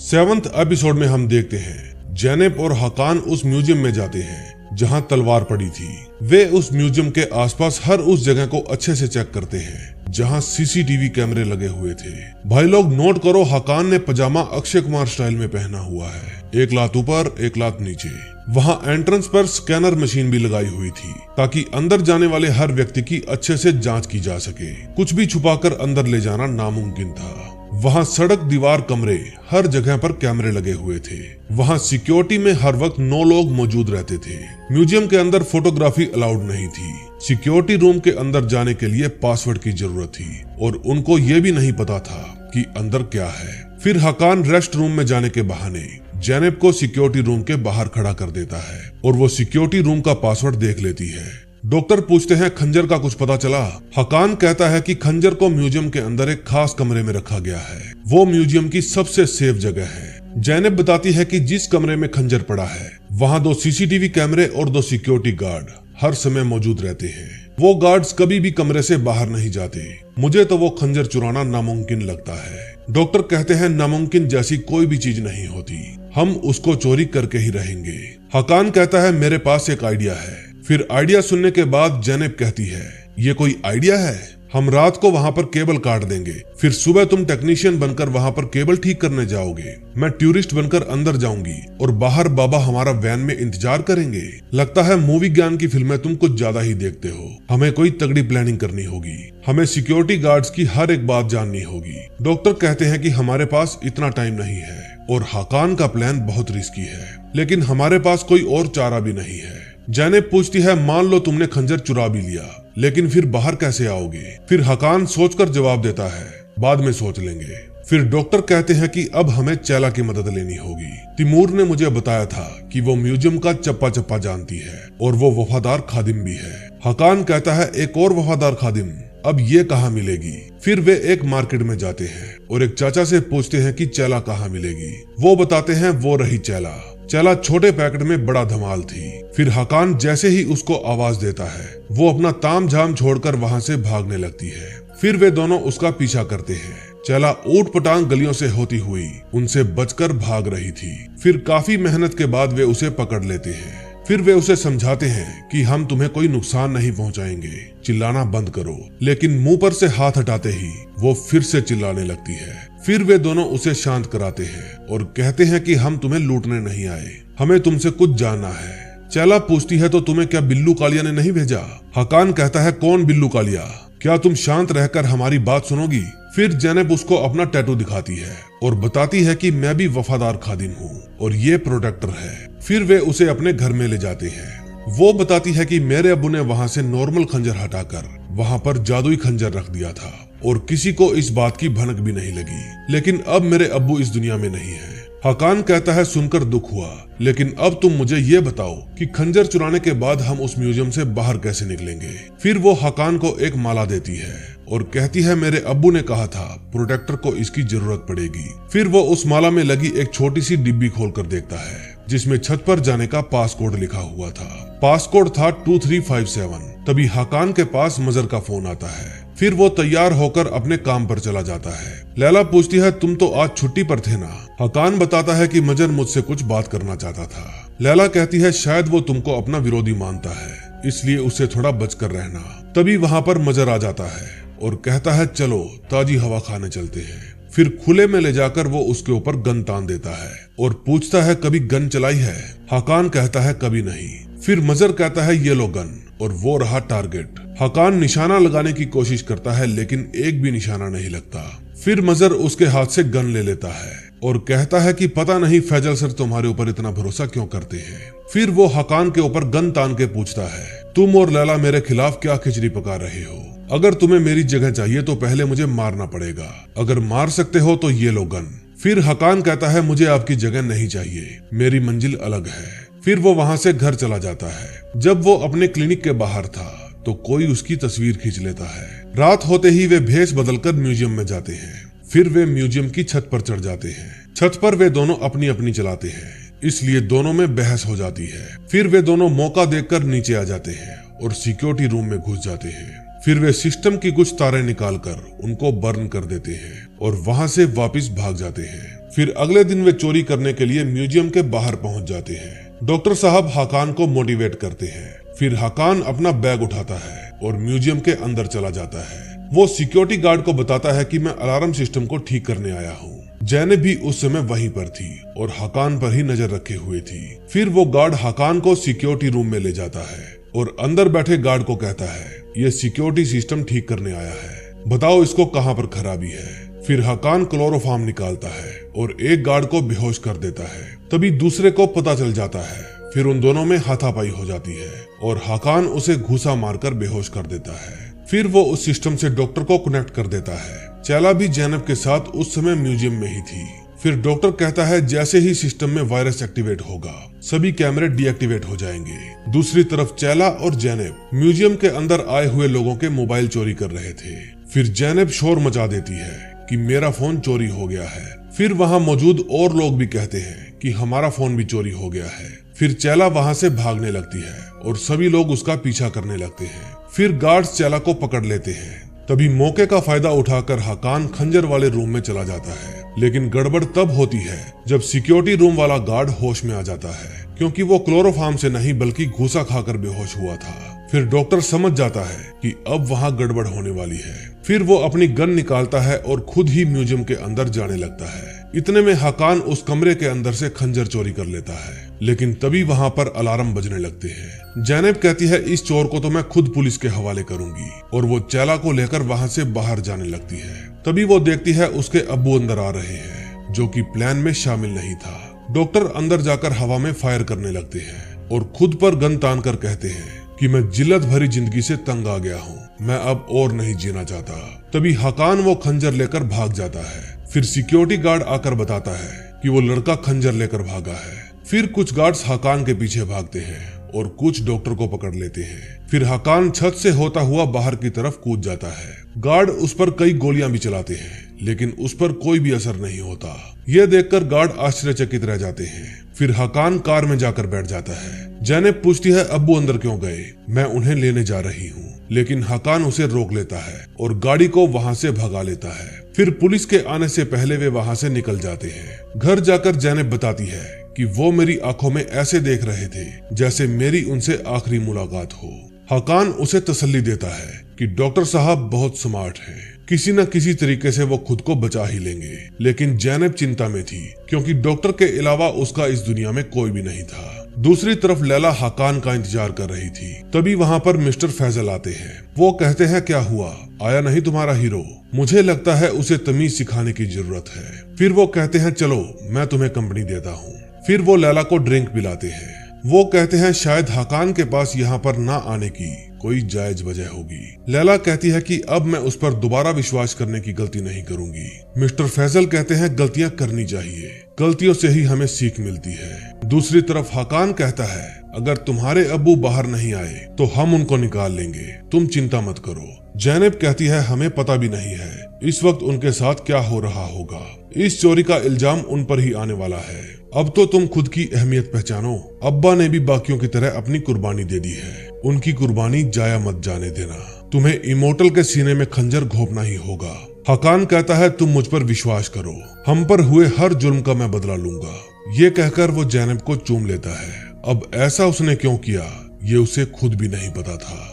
7th एपिसोड में हम देखते हैं जैनब और हकान उस म्यूजियम में जाते हैं जहां तलवार पड़ी थी। वे उस म्यूजियम के आसपास हर उस जगह को अच्छे से चेक करते हैं जहां सीसीटीवी कैमरे लगे हुए थे। भाई लोग नोट करो, हकान ने पजामा अक्षय कुमार स्टाइल में पहना हुआ है, एक लात ऊपर एक लात नीचे। वहां एंट्रेंस पर स्कैनर मशीन भी लगाई हुई थी ताकि अंदर जाने वाले हर व्यक्ति की अच्छे से जांच की जा सके। कुछ भी छुपाकर अंदर ले जाना नामुमकिन था। वहां सड़क, दीवार, कमरे, हर जगह पर कैमरे लगे हुए थे। वहां सिक्योरिटी में हर वक्त 9 लोग मौजूद रहते थे। म्यूजियम के अंदर फोटोग्राफी अलाउड नहीं थी। सिक्योरिटी रूम के अंदर जाने के लिए पासवर्ड की जरूरत थी और उनको ये भी नहीं पता था कि अंदर क्या है। फिर हकान रेस्ट रूम में जाने के बहाने जैनब को सिक्योरिटी रूम के बाहर खड़ा कर देता है और वो सिक्योरिटी रूम का पासवर्ड देख लेती है। डॉक्टर पूछते हैं खंजर का कुछ पता चला। हकान कहता है कि खंजर को म्यूजियम के अंदर एक खास कमरे में रखा गया है। वो म्यूजियम की सबसे सेफ जगह है। जैनब बताती है कि जिस कमरे में खंजर पड़ा है वहां 2 सीसीटीवी कैमरे और 2 सिक्योरिटी गार्ड हर समय मौजूद रहते हैं। वो गार्ड्स कभी भी कमरे से बाहर नहीं जाते। मुझे तो वो खंजर चुराना नामुमकिन लगता है। डॉक्टर कहते हैं नामुमकिन जैसी कोई भी चीज नहीं होती, हम उसको चोरी करके ही रहेंगे। हकान कहता है मेरे पास एक आइडिया है। फिर आइडिया सुनने के बाद जैनब कहती है ये कोई आइडिया है? हम रात को वहां पर केबल काट देंगे, फिर सुबह तुम टेक्नीशियन बनकर वहां पर केबल ठीक करने जाओगे, मैं टूरिस्ट बनकर अंदर जाऊंगी और बाहर बाबा हमारा वैन में इंतजार करेंगे। लगता है मूवी ज्ञान की फिल्में तुम कुछ ज्यादा ही देखते हो। हमें कोई तगड़ी प्लानिंग करनी होगी, हमें सिक्योरिटी गार्ड्स की हर एक बात जाननी होगी। डॉक्टर कहते हैं कि हमारे पास इतना टाइम नहीं है और हकान का प्लान बहुत रिस्की है, लेकिन हमारे पास कोई और चारा भी नहीं है। जैनब पूछती है मान लो तुमने खंजर चुरा भी लिया, लेकिन फिर बाहर कैसे आओगे? फिर हकान सोचकर जवाब देता है बाद में सोच लेंगे। फिर डॉक्टर कहते हैं कि अब हमें चैला की मदद लेनी होगी। तिमूर ने मुझे बताया था कि वो म्यूजियम का चप्पा चप्पा जानती है और वो वफादार खादिम भी है। हकान कहता है एक और वफादार खादिम, अब ये कहाँ मिलेगी? फिर वे एक मार्केट में जाते हैं और एक चाचा से पूछते हैं कि चैला कहाँ मिलेगी। वो बताते हैं वो रही चैला। चैला छोटे पैकेट में बड़ा धमाल थी। फिर हकान जैसे ही उसको आवाज देता है वो अपना ताम झाम छोड़कर वहां से भागने लगती है। फिर वे दोनों उसका पीछा करते हैं। चैला ऊट पटांग गलियों से होती हुई उनसे बचकर भाग रही थी। फिर काफी मेहनत के बाद वे उसे पकड़ लेते हैं। फिर वे उसे समझाते हैं कि हम तुम्हें कोई नुकसान नहीं पहुंचाएंगे, चिल्लाना बंद करो। लेकिन मुंह पर से हाथ हटाते ही वो फिर से चिल्लाने लगती है। फिर वे दोनों उसे शांत कराते हैं और कहते हैं कि हम तुम्हें लूटने नहीं आए, हमें तुमसे कुछ जानना है। चैला पूछती है तो तुम्हें क्या बिल्लू कालिया ने नहीं भेजा? हकान कहता है कौन बिल्लू कालिया? क्या तुम शांत रहकर हमारी बात सुनोगी? फिर जैनब उसको अपना टैटू दिखाती है और बताती है कि मैं भी वफादार खादिम हूँ और ये प्रोटेक्टर है। फिर वे उसे अपने घर में ले जाते हैं। वो बताती है कि मेरे अब्बू ने वहाँ से नॉर्मल खंजर हटाकर वहाँ पर जादुई खंजर रख दिया था और किसी को इस बात की भनक भी नहीं लगी। लेकिन अब मेरे अब्बू इस दुनिया में नहीं है। हकान कहता है सुनकर दुख हुआ, लेकिन अब तुम मुझे ये बताओ कि खंजर चुराने के बाद हम उस म्यूजियम से बाहर कैसे निकलेंगे? फिर वो हकान को एक माला देती है और कहती है मेरे अब्बू ने कहा था प्रोटेक्टर को इसकी जरूरत पड़ेगी। फिर वो उस माला में लगी एक छोटी सी डिब्बी खोलकर देखता है जिसमें छत पर जाने का पासकोड लिखा हुआ था। पासकोड था 2357। तभी हकान के पास मजर का फोन आता है। फिर वो तैयार होकर अपने काम पर चला जाता है। लैला पूछती है तुम तो आज छुट्टी पर थे ना। हकान बताता है कि मजर मुझसे कुछ बात करना चाहता था। लैला कहती है शायद वो तुमको अपना विरोधी मानता है, इसलिए उससे थोड़ा बचकर रहना। तभी वहाँ पर मजर आ जाता है और कहता है चलो ताजी हवा खाने चलते हैं। फिर खुले में ले जाकर वो उसके ऊपर गन तान देता है और पूछता है कभी गन चलाई है। हकान कहता है कभी नहीं। फिर मजर कहता है ये लो गन, और वो रहा टारगेट। हकान निशाना लगाने की कोशिश करता है लेकिन एक भी निशाना नहीं लगता। फिर मजर उसके हाथ से गन ले लेता है और कहता है कि पता नहीं फैजल सर तुम्हारे ऊपर इतना भरोसा क्यों करते हैं। फिर वो हकान के ऊपर गन तान के पूछता है तुम और लैला मेरे खिलाफ क्या खिचड़ी पका रहे हो? अगर तुम्हें मेरी जगह चाहिए तो पहले मुझे मारना पड़ेगा, अगर मार सकते हो तो ये लो गन। फिर हकान कहता है मुझे आपकी जगह नहीं चाहिए, मेरी मंजिल अलग है। फिर वो वहां से घर चला जाता है। जब वो अपने क्लिनिक के बाहर था तो कोई उसकी तस्वीर खींच लेता है। रात होते ही वे भेष बदलकर म्यूजियम में जाते हैं। फिर वे म्यूजियम की छत पर चढ़ जाते हैं। छत पर वे दोनों अपनी अपनी चलाते हैं, इसलिए दोनों में बहस हो जाती है। फिर वे दोनों मौका देखकर नीचे आ जाते हैं और सिक्योरिटी रूम में घुस जाते हैं। फिर वे सिस्टम की कुछ तारें निकालकर उनको बर्न कर देते हैं और वहां से वापस भाग जाते हैं। फिर अगले दिन वे चोरी करने के लिए म्यूजियम के बाहर पहुंच जाते हैं। डॉक्टर साहब हकान को मोटिवेट करते हैं। फिर हकान अपना बैग उठाता है और म्यूजियम के अंदर चला जाता है। वो सिक्योरिटी गार्ड को बताता है कि मैं अलार्म सिस्टम को ठीक करने आया हूँ। जैनब भी उस समय वहीं पर थी और हकान पर ही नजर रखे हुए थी। फिर वो गार्ड हकान को सिक्योरिटी रूम में ले जाता है और अंदर बैठे गार्ड को कहता है ये सिक्योरिटी सिस्टम ठीक करने आया है, बताओ इसको कहाँ पर खराबी है। फिर हकान क्लोरोफार्म निकालता है और एक गार्ड को बेहोश कर देता है। तभी दूसरे को पता चल जाता है। फिर उन दोनों में हाथापाई हो जाती है और हकान उसे घूसा मारकर बेहोश कर देता है। फिर वो उस सिस्टम से डॉक्टर को कनेक्ट कर देता है। चैला भी जैनब के साथ उस समय म्यूजियम में ही थी। फिर डॉक्टर कहता है जैसे ही सिस्टम में वायरस एक्टिवेट होगा सभी कैमरे डीएक्टिवेट हो जाएंगे। दूसरी तरफ चैला और जैनब म्यूजियम के अंदर आए हुए लोगों के मोबाइल चोरी कर रहे थे। फिर जैनब शोर मचा देती है कि मेरा फोन चोरी हो गया है। फिर वहां मौजूद और लोग भी कहते हैं कि हमारा फोन भी चोरी हो गया है। फिर चैला वहां से भागने लगती है और सभी लोग उसका पीछा करने लगते हैं। फिर गार्ड्स चैला को पकड़ लेते हैं। तभी मौके का फायदा उठाकर हकान खंजर वाले रूम में चला जाता है, लेकिन गड़बड़ तब होती है जब सिक्योरिटी रूम वाला गार्ड होश में आ जाता है, क्योंकि वो क्लोरोफार्म से नहीं बल्कि घूसा खाकर बेहोश हुआ था। फिर डॉक्टर समझ जाता है कि अब वहां गड़बड़ होने वाली है। फिर वो अपनी गन निकालता है और खुद ही म्यूजियम के अंदर जाने लगता है। इतने में हकान उस कमरे के अंदर से खंजर चोरी कर लेता है, लेकिन तभी वहां पर अलार्म बजने लगते हैं। जैनब कहती है इस चोर को तो मैं खुद पुलिस के हवाले करूंगी, और वो चैला को लेकर वहां से बाहर जाने लगती है। तभी वो देखती है उसके अब्बू अंदर आ रहे हैं, जो कि प्लान में शामिल नहीं था। डॉक्टर अंदर जाकर हवा में फायर करने लगते हैं और खुद पर गन तान कर कहते हैं कि मैं जिल्लत भरी जिंदगी से तंग आ गया हूँ, मैं अब और नहीं जीना चाहता। तभी हकान वो खंजर लेकर भाग जाता है। फिर सिक्योरिटी गार्ड आकर बताता है कि वो लड़का खंजर लेकर भागा है। फिर कुछ गार्ड्स हकान के पीछे भागते हैं और कुछ डॉक्टर को पकड़ लेते हैं। फिर हकान छत से होता हुआ बाहर की तरफ कूद जाता है। गार्ड उस पर कई गोलियां भी चलाते हैं, लेकिन उस पर कोई भी असर नहीं होता। यह देखकर गार्ड आश्चर्यचकित रह जाते हैं। फिर हकान कार में जाकर बैठ जाता है। जैनब पूछती है अब्बू अंदर क्यों गए? मैं उन्हें लेने जा रही हूँ, लेकिन हकान उसे रोक लेता है और गाड़ी को वहां से भगा लेता है। फिर पुलिस के आने से पहले वे वहां से निकल जाते हैं। घर जाकर जैनब बताती है कि वो मेरी आंखों में ऐसे देख रहे थे जैसे मेरी उनसे आखिरी मुलाकात हो। हकान उसे तसल्ली देता है कि डॉक्टर साहब बहुत स्मार्ट हैं, किसी न किसी तरीके से वो खुद को बचा ही लेंगे। लेकिन जैनब चिंता में थी, क्योंकि डॉक्टर के अलावा उसका इस दुनिया में कोई भी नहीं था। दूसरी तरफ लैला हकान का इंतजार कर रही थी। तभी वहाँ पर मिस्टर फैजल आते हैं। वो कहते हैं क्या हुआ, आया नहीं तुम्हारा हीरो? मुझे लगता है उसे तमीज सिखाने की जरूरत है। फिर वो कहते हैं चलो मैं तुम्हें कंपनी देता हूँ। फिर वो लैला को ड्रिंक पिलाते हैं। वो कहते हैं शायद हकान के पास यहाँ पर ना आने की कोई जायज वजह होगी। लैला कहती है कि अब मैं उस पर दोबारा विश्वास करने की गलती नहीं करूंगी। मिस्टर फैजल कहते हैं गलतियां करनी चाहिए, गलतियों से ही हमें सीख मिलती है। दूसरी तरफ हकान कहता है अगर तुम्हारे अब्बू बाहर नहीं आए तो हम उनको निकाल लेंगे, तुम चिंता मत करो। जैनब कहती है हमें पता भी नहीं है इस वक्त उनके साथ क्या हो रहा होगा। इस चोरी का इल्जाम उन पर ही आने वाला है। अब तो तुम खुद की अहमियत पहचानो। अब्बा ने भी बाकियों की तरह अपनी कुर्बानी दे दी है। उनकी कुर्बानी जाया मत जाने देना। तुम्हें इमोर्टल के सीने में खंजर घोंपना ही होगा। हकान कहता है तुम मुझ पर विश्वास करो, हम पर हुए हर जुल्म का मैं बदला लूंगा। ये कहकर वो जैनब को चूम लेता है। अब ऐसा उसने क्यों किया ये उसे खुद भी नहीं पता था।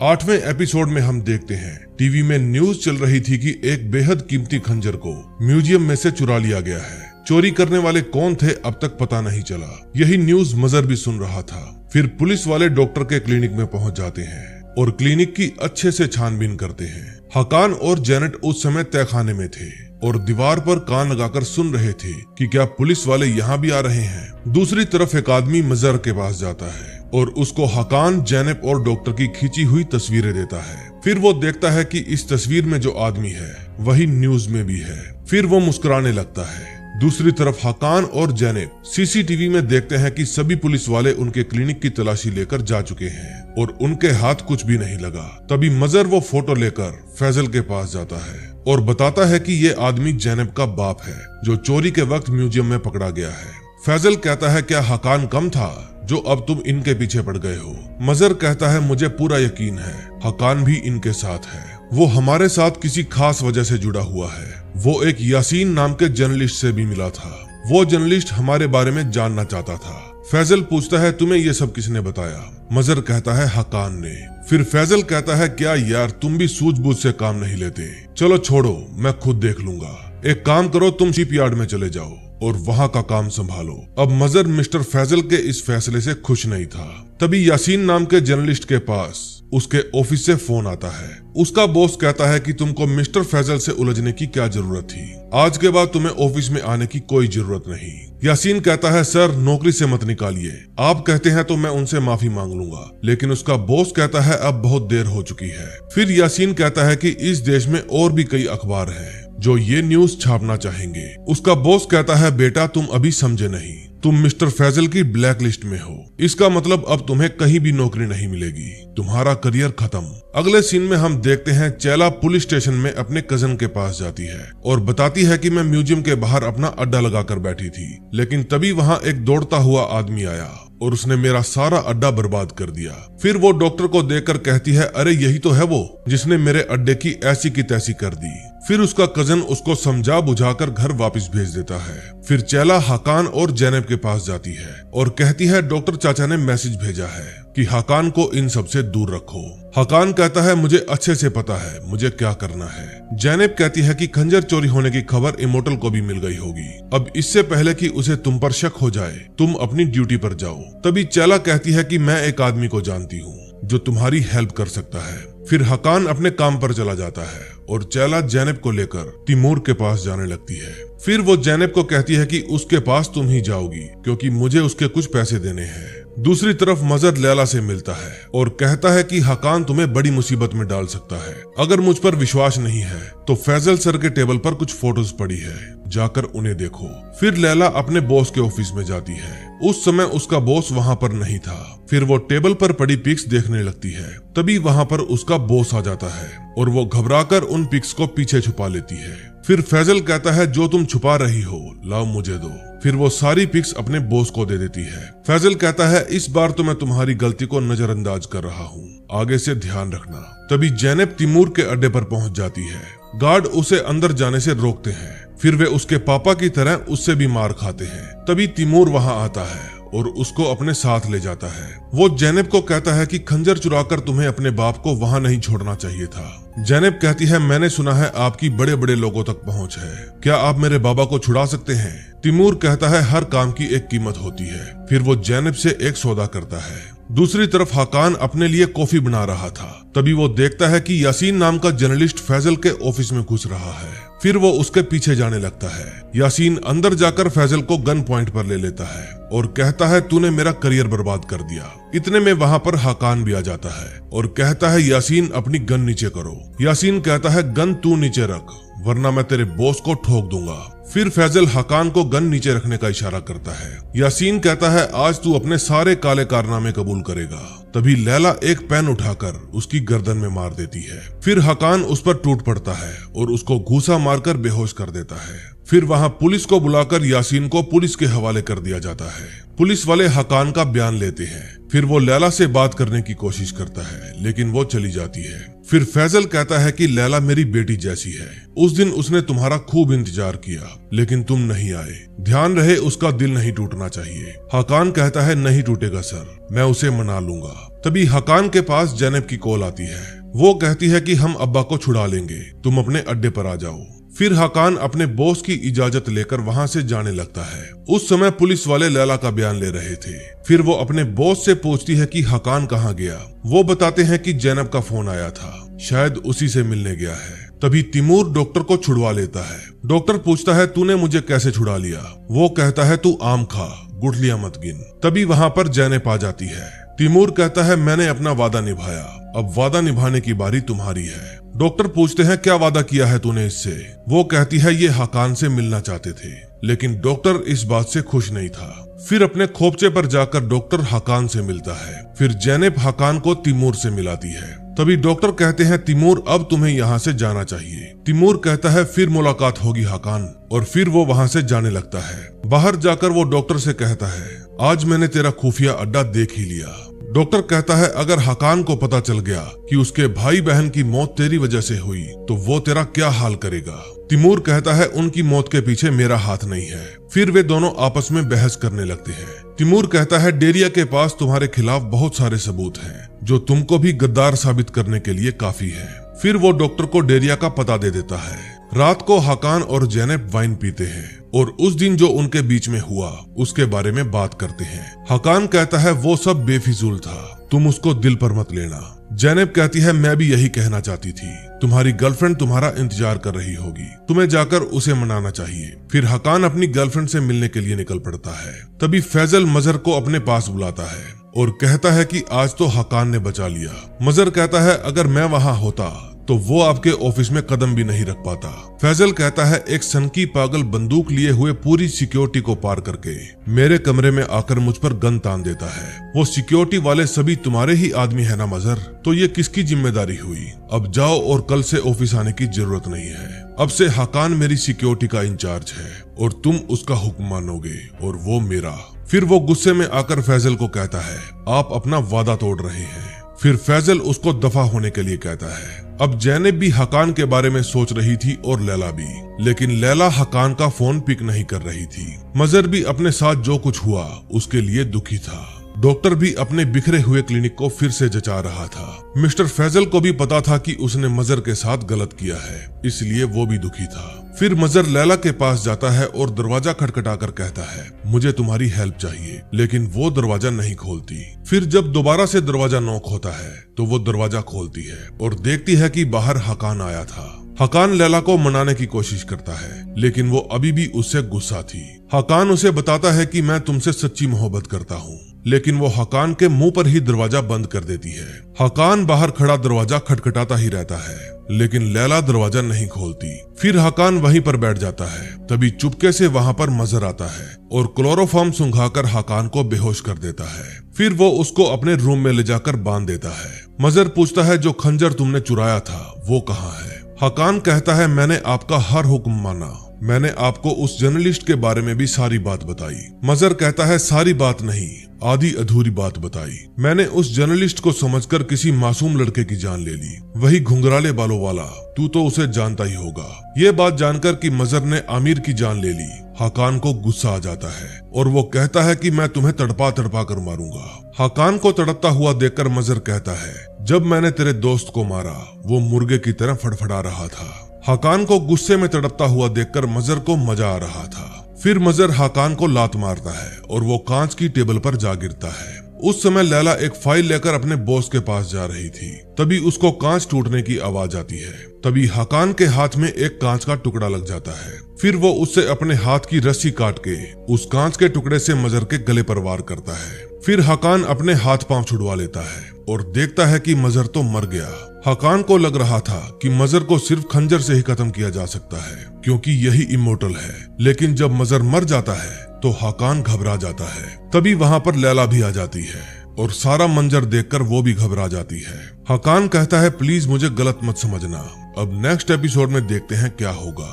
8वें एपिसोड में हम देखते हैं टीवी में न्यूज चल रही थी कि एक बेहद कीमती खंजर को म्यूजियम में से चुरा लिया गया है। चोरी करने वाले कौन थे अब तक पता नहीं चला। यही न्यूज मजर भी सुन रहा था। फिर पुलिस वाले डॉक्टर के क्लिनिक में पहुंच जाते हैं और क्लिनिक की अच्छे से छानबीन करते हैं। हकान और जेनेट उस समय तहखाने में थे और दीवार पर कान लगाकर सुन रहे थे कि क्या पुलिस वाले यहाँ भी आ रहे हैं। दूसरी तरफ एक आदमी मजर के पास जाता है और उसको हकान, जेनेब और डॉक्टर की खींची हुई तस्वीरें देता है। फिर वो देखता है कि इस तस्वीर में जो आदमी है वही न्यूज में भी है। फिर वो मुस्कुराने लगता है। दूसरी तरफ हकान और जेनेब सीसीटीवी में देखते हैं कि सभी पुलिस वाले उनके क्लिनिक की तलाशी लेकर जा चुके हैं और उनके हाथ कुछ भी नहीं लगा। तभी मजर वो फोटो लेकर फैजल के पास जाता है और बताता है कि ये आदमी जेनेब का बाप है जो चोरी के वक्त म्यूजियम में पकड़ा गया है। फैजल कहता है क्या हकान कम था जो अब तुम इनके पीछे पड़ गए हो। मजर कहता है मुझे पूरा यकीन है हकान भी इनके साथ है। वो हमारे साथ किसी खास वजह से जुड़ा हुआ है। वो एक यासीन नाम के जर्नलिस्ट से भी मिला था। वो जर्नलिस्ट हमारे बारे में जानना चाहता था। फैजल पूछता है तुम्हें ये सब किसने बताया। मजर कहता है हकान ने। फिर फैजल कहता है क्या यार तुम भी सूझबूझ से काम नहीं लेते। चलो छोड़ो मैं खुद देख लूंगा। एक काम करो तुम शिपयार्ड में चले जाओ और वहां का काम संभालो। अब मजर मिस्टर फैजल के इस फैसले से खुश नहीं था। तभी यासीन नाम के जर्नलिस्ट के पास उसके ऑफिस से फोन आता है। उसका बॉस कहता है कि तुमको मिस्टर फैजल से उलझने की क्या जरूरत थी। आज के बाद तुम्हें ऑफिस में आने की कोई जरूरत नहीं। यासीन कहता है सर नौकरी से मत निकालिए। आप कहते हैं तो मैं उनसे माफी मांग लूंगा। लेकिन उसका बॉस कहता है अब बहुत देर हो चुकी है। फिर यासीन कहता है कि इस देश में और भी कई अखबार हैं जो ये न्यूज छापना चाहेंगे। उसका बॉस कहता है बेटा तुम अभी समझे नहीं, तुम मिस्टर फैजल की ब्लैक लिस्ट में हो। इसका मतलब अब तुम्हें कहीं भी नौकरी नहीं मिलेगी, तुम्हारा करियर खत्म। अगले सीन में हम देखते हैं चैला पुलिस स्टेशन में अपने कजन के पास जाती है और बताती है कि मैं म्यूजियम के बाहर अपना अड्डा लगाकर बैठी थी, लेकिन तभी वहाँ एक दौड़ता हुआ आदमी आया और उसने मेरा सारा अड्डा बर्बाद कर दिया। फिर वो डॉक्टर को देखकर कहती है अरे यही तो है वो जिसने मेरे अड्डे की ऐसी की तैसी कर दी। फिर उसका कजन उसको समझा बुझाकर घर वापस भेज देता है। फिर चैला हकान और जेनेब के पास जाती है और कहती है डॉक्टर चाचा ने मैसेज भेजा है कि हकान को इन सब से दूर रखो। हकान कहता है मुझे अच्छे से पता है मुझे क्या करना है। जेनेब कहती है कि खंजर चोरी होने की खबर इमोर्टल को भी मिल गई होगी। अब इससे पहले कि उसे तुम पर शक हो जाए तुम अपनी ड्यूटी पर जाओ। तभी चैला कहती है कि मैं एक आदमी को जानती हूँ जो तुम्हारी हेल्प कर सकता है। फिर हकान अपने काम पर चला जाता है और चैला जेनेब को लेकर तिमूर के पास जाने लगती है। फिर वो जेनेब को कहती है कि उसके पास तुम ही जाओगी क्योंकि मुझे उसके कुछ पैसे देने हैं। दूसरी तरफ मजर लैला से मिलता है और कहता है कि हकान तुम्हें बड़ी मुसीबत में डाल सकता है। अगर मुझ पर विश्वास नहीं है तो फैजल सर के टेबल पर कुछ फोटोज पड़ी है, जाकर उन्हें देखो। फिर लैला अपने बॉस के ऑफिस में जाती है। उस समय उसका बॉस वहां पर नहीं था। फिर वो टेबल पर पड़ी पिक्स देखने लगती है। तभी वहां पर उसका बॉस आ जाता है और वो घबराकर उन पिक्स को पीछे छुपा लेती है। फिर फैजल कहता है जो तुम छुपा रही हो लाओ मुझे दो। फिर वो सारी पिक्स अपने बॉस को दे देती है। फैजल कहता है इस बार तो मैं तुम्हारी गलती को नजरअंदाज कर रहा हूँ, आगे से ध्यान रखना। तभी जेनेब तिमूर के अड्डे पर पहुंच जाती है। गार्ड उसे अंदर जाने से रोकते हैं। फिर वे उसके पापा की तरह उससे भी मार खाते हैं। तभी तिमूर वहां आता है और उसको अपने साथ ले जाता है। वो जेनेब को कहता है कि खंजर चुराकर तुम्हें अपने बाप को वहां नहीं छोड़ना चाहिए था। जेनेब कहती है मैंने सुना है आपकी बड़े बड़े लोगों तक पहुंच है, क्या आप मेरे बाबा को छुड़ा सकते हैं। तिमूर कहता है हर काम की एक कीमत होती है। फिर वो जेनेब से एक सौदा करता है। दूसरी तरफ हकान अपने लिए कॉफी बना रहा था। तभी वो देखता है कि यासीन नाम का जर्नलिस्ट फैजल के ऑफिस में घुस रहा है। फिर वो उसके पीछे जाने लगता है। यासीन अंदर जाकर फैजल को गन पॉइंट पर ले लेता है और कहता है तूने मेरा करियर बर्बाद कर दिया। इतने में वहां पर हकान भी आ जाता है और कहता है यासीन अपनी गन नीचे करो। यासीन कहता है गन तू नीचे रख, वरना मैं तेरे बॉस को ठोक दूंगा। फिर फैजल हकान को गन नीचे रखने का इशारा करता है। यासीन कहता है आज तू अपने सारे काले कारनामे कबूल करेगा। तभी लैला एक पेन उठाकर उसकी गर्दन में मार देती है। फिर हकान उस पर टूट पड़ता है और उसको घूसा मारकर बेहोश कर देता है। फिर वहां पुलिस को बुलाकर यासीन को पुलिस के हवाले कर दिया जाता है। पुलिस वाले हकान का बयान लेते हैं। फिर वो लैला से बात करने की कोशिश करता है, लेकिन वो चली जाती है। फिर फैजल कहता है कि लैला मेरी बेटी जैसी है। उस दिन उसने तुम्हारा खूब इंतजार किया, लेकिन तुम नहीं आए। ध्यान रहे उसका दिल नहीं टूटना चाहिए। हकान कहता है नहीं टूटेगा सर, मैं उसे मना लूंगा। तभी हकान के पास जैनब की कॉल आती है। वो कहती है कि हम अब्बा को छुड़ा लेंगे, तुम अपने अड्डे पर आ जाओ। फिर हकान अपने बॉस की इजाजत लेकर वहां से जाने लगता है। उस समय पुलिस वाले लैला का बयान ले रहे थे। फिर वो अपने बॉस से पूछती है कि हकान कहाँ गया। वो बताते हैं कि जैनब का फोन आया था, शायद उसी से मिलने गया है। तभी तिमूर डॉक्टर को छुड़वा लेता है। डॉक्टर पूछता है तूने मुझे कैसे छुड़ा लिया। वो कहता है तू आम खा, गुठलियां मत गिन। तभी वहां पर जैनब आ जाती है। तिमूर कहता है मैंने अपना वादा निभाया, अब वादा निभाने की बारी तुम्हारी है। डॉक्टर पूछते हैं क्या वादा किया है तूने इससे। वो कहती है ये हकान से मिलना चाहते थे, लेकिन डॉक्टर इस बात से खुश नहीं था। फिर अपने खोपचे पर जाकर डॉक्टर हकान से मिलता है। फिर जैनब हकान को तिमूर से मिलाती है। तभी डॉक्टर कहते हैं तिमूर अब तुम्हें यहाँ से जाना चाहिए। तिमूर कहता है फिर मुलाकात होगी हकान, और फिर वो वहाँ से जाने लगता है। बाहर जाकर वो डॉक्टर से कहता है आज मैंने तेरा खुफिया अड्डा देख ही लिया। डॉक्टर कहता है अगर हकान को पता चल गया कि उसके भाई बहन की मौत तेरी वजह से हुई तो वो तेरा क्या हाल करेगा। तिमूर कहता है उनकी मौत के पीछे मेरा हाथ नहीं है। फिर वे दोनों आपस में बहस करने लगते हैं। तिमूर कहता है डेरिया के पास तुम्हारे खिलाफ बहुत सारे सबूत हैं, जो तुमको भी गद्दार साबित करने के लिए काफी है। फिर वो डॉक्टर को डेरिया का पता दे देता है। रात को हकान और जैनब वाइन पीते हैं और उस दिन जो उनके बीच में हुआ उसके बारे में बात करते हैं। हकान कहता है वो सब बेफिजूल था, तुम उसको दिल पर मत लेना। जैनब कहती है मैं भी यही कहना चाहती थी, तुम्हारी गर्लफ्रेंड तुम्हारा इंतजार कर रही होगी, तुम्हें जाकर उसे मनाना चाहिए। फिर हकान अपनी गर्लफ्रेंड से मिलने के लिए निकल पड़ता है। तभी फैजल मजहर को अपने पास बुलाता है और कहता है कि आज तो हकान ने बचा लिया। मजहर कहता है अगर मैं वहां होता तो वो आपके ऑफिस में कदम भी नहीं रख पाता। फैजल कहता है एक सनकी पागल बंदूक लिए हुए पूरी सिक्योरिटी को पार करके मेरे कमरे में आकर मुझ पर गन तान देता है। वो सिक्योरिटी वाले सभी तुम्हारे ही आदमी है ना मजहर, तो ये किसकी जिम्मेदारी हुई। अब जाओ और कल से ऑफिस आने की जरूरत नहीं है। अब से हकान मेरी सिक्योरिटी का इंचार्ज है और तुम उसका हुक्म मानोगे और वो मेरा। फिर वो गुस्से में आकर फैजल को कहता है आप अपना वादा तोड़ रहे हैं। फिर फैजल उसको दफा होने के लिए कहता है। अब जैनब भी हकान के बारे में सोच रही थी और लैला भी, लेकिन लैला हकान का फोन पिक नहीं कर रही थी। मजहर भी अपने साथ जो कुछ हुआ उसके लिए दुखी था। डॉक्टर भी अपने बिखरे हुए क्लिनिक को फिर से जचा रहा था। मिस्टर फैजल को भी पता था कि उसने मजहर के साथ गलत किया है, इसलिए वो भी दुखी था। फिर मजहर लैला के पास जाता है और दरवाजा खटखटाकर कहता है मुझे तुम्हारी हेल्प चाहिए, लेकिन वो दरवाजा नहीं खोलती। फिर जब दोबारा से दरवाजा नॉक होता है तो वो दरवाजा खोलती है और देखती है कि बाहर हकान आया था। हकान लैला को मनाने की कोशिश करता है, लेकिन वो अभी भी उससे गुस्सा थी। हकान उसे बताता है कि मैं तुमसे सच्ची मोहब्बत करता हूँ, लेकिन वो हकान के मुंह पर ही दरवाजा बंद कर देती है। हकान बाहर खड़ा दरवाजा खटखटाता ही रहता है, लेकिन लैला दरवाजा नहीं खोलती। फिर हकान वहीं पर बैठ जाता है। तभी चुपके से वहां पर मजहर आता है और क्लोरोफॉर्म सुंघाकर हकान को बेहोश कर देता है। फिर वो उसको अपने रूम में ले जाकर बांध देता है। मजहर पूछता है जो खंजर तुमने चुराया था वो कहाँ है। हकान कहता है मैंने आपका हर हुक्म माना, मैंने आपको उस जर्नलिस्ट के बारे में भी सारी बात बताई। मजहर कहता है सारी बात नहीं, आधी अधूरी बात बताई। मैंने उस जर्नलिस्ट को समझकर किसी मासूम लड़के की जान ले ली, वही घुंघराले बालों वाला, तू तो उसे जानता ही होगा। ये बात जानकर कि मजहर ने आमिर की जान ले ली, हकान को गुस्सा आ जाता है और वो कहता है कि मैं तुम्हें तड़पा तड़पा कर मारूंगा। हकान को तड़पता हुआ देखकर मजहर कहता है जब मैंने तेरे दोस्त को मारा वो मुर्गे की तरह फड़फड़ा रहा था। हकान को गुस्से में तड़पता हुआ देखकर मजहर को मजा आ रहा था। फिर मजहर हकान को लात मारता है और वो कांच की टेबल पर जा गिरता है। उस समय लैला एक फाइल लेकर अपने बॉस के पास जा रही थी। तभी उसको कांच टूटने की आवाज आती है। तभी हकान के हाथ में एक कांच का टुकड़ा लग जाता है। फिर वो उससे अपने हाथ की रस्सी काट के उस कांच के टुकड़े से मजहर के गले पर वार करता है। फिर हकान अपने हाथ पांव छुड़वा लेता है और देखता है कि मजहर तो मर गया। हकान को लग रहा था कि मजहर को सिर्फ खंजर से ही खत्म किया जा सकता है क्योंकि यही इमोर्टल है, लेकिन जब मजहर मर जाता है तो हकान घबरा जाता है। तभी वहाँ पर लैला भी आ जाती है और सारा मंजर देखकर वो भी घबरा जाती है। हकान कहता है प्लीज मुझे गलत मत समझना। अब नेक्स्ट एपिसोड में देखते हैं क्या होगा।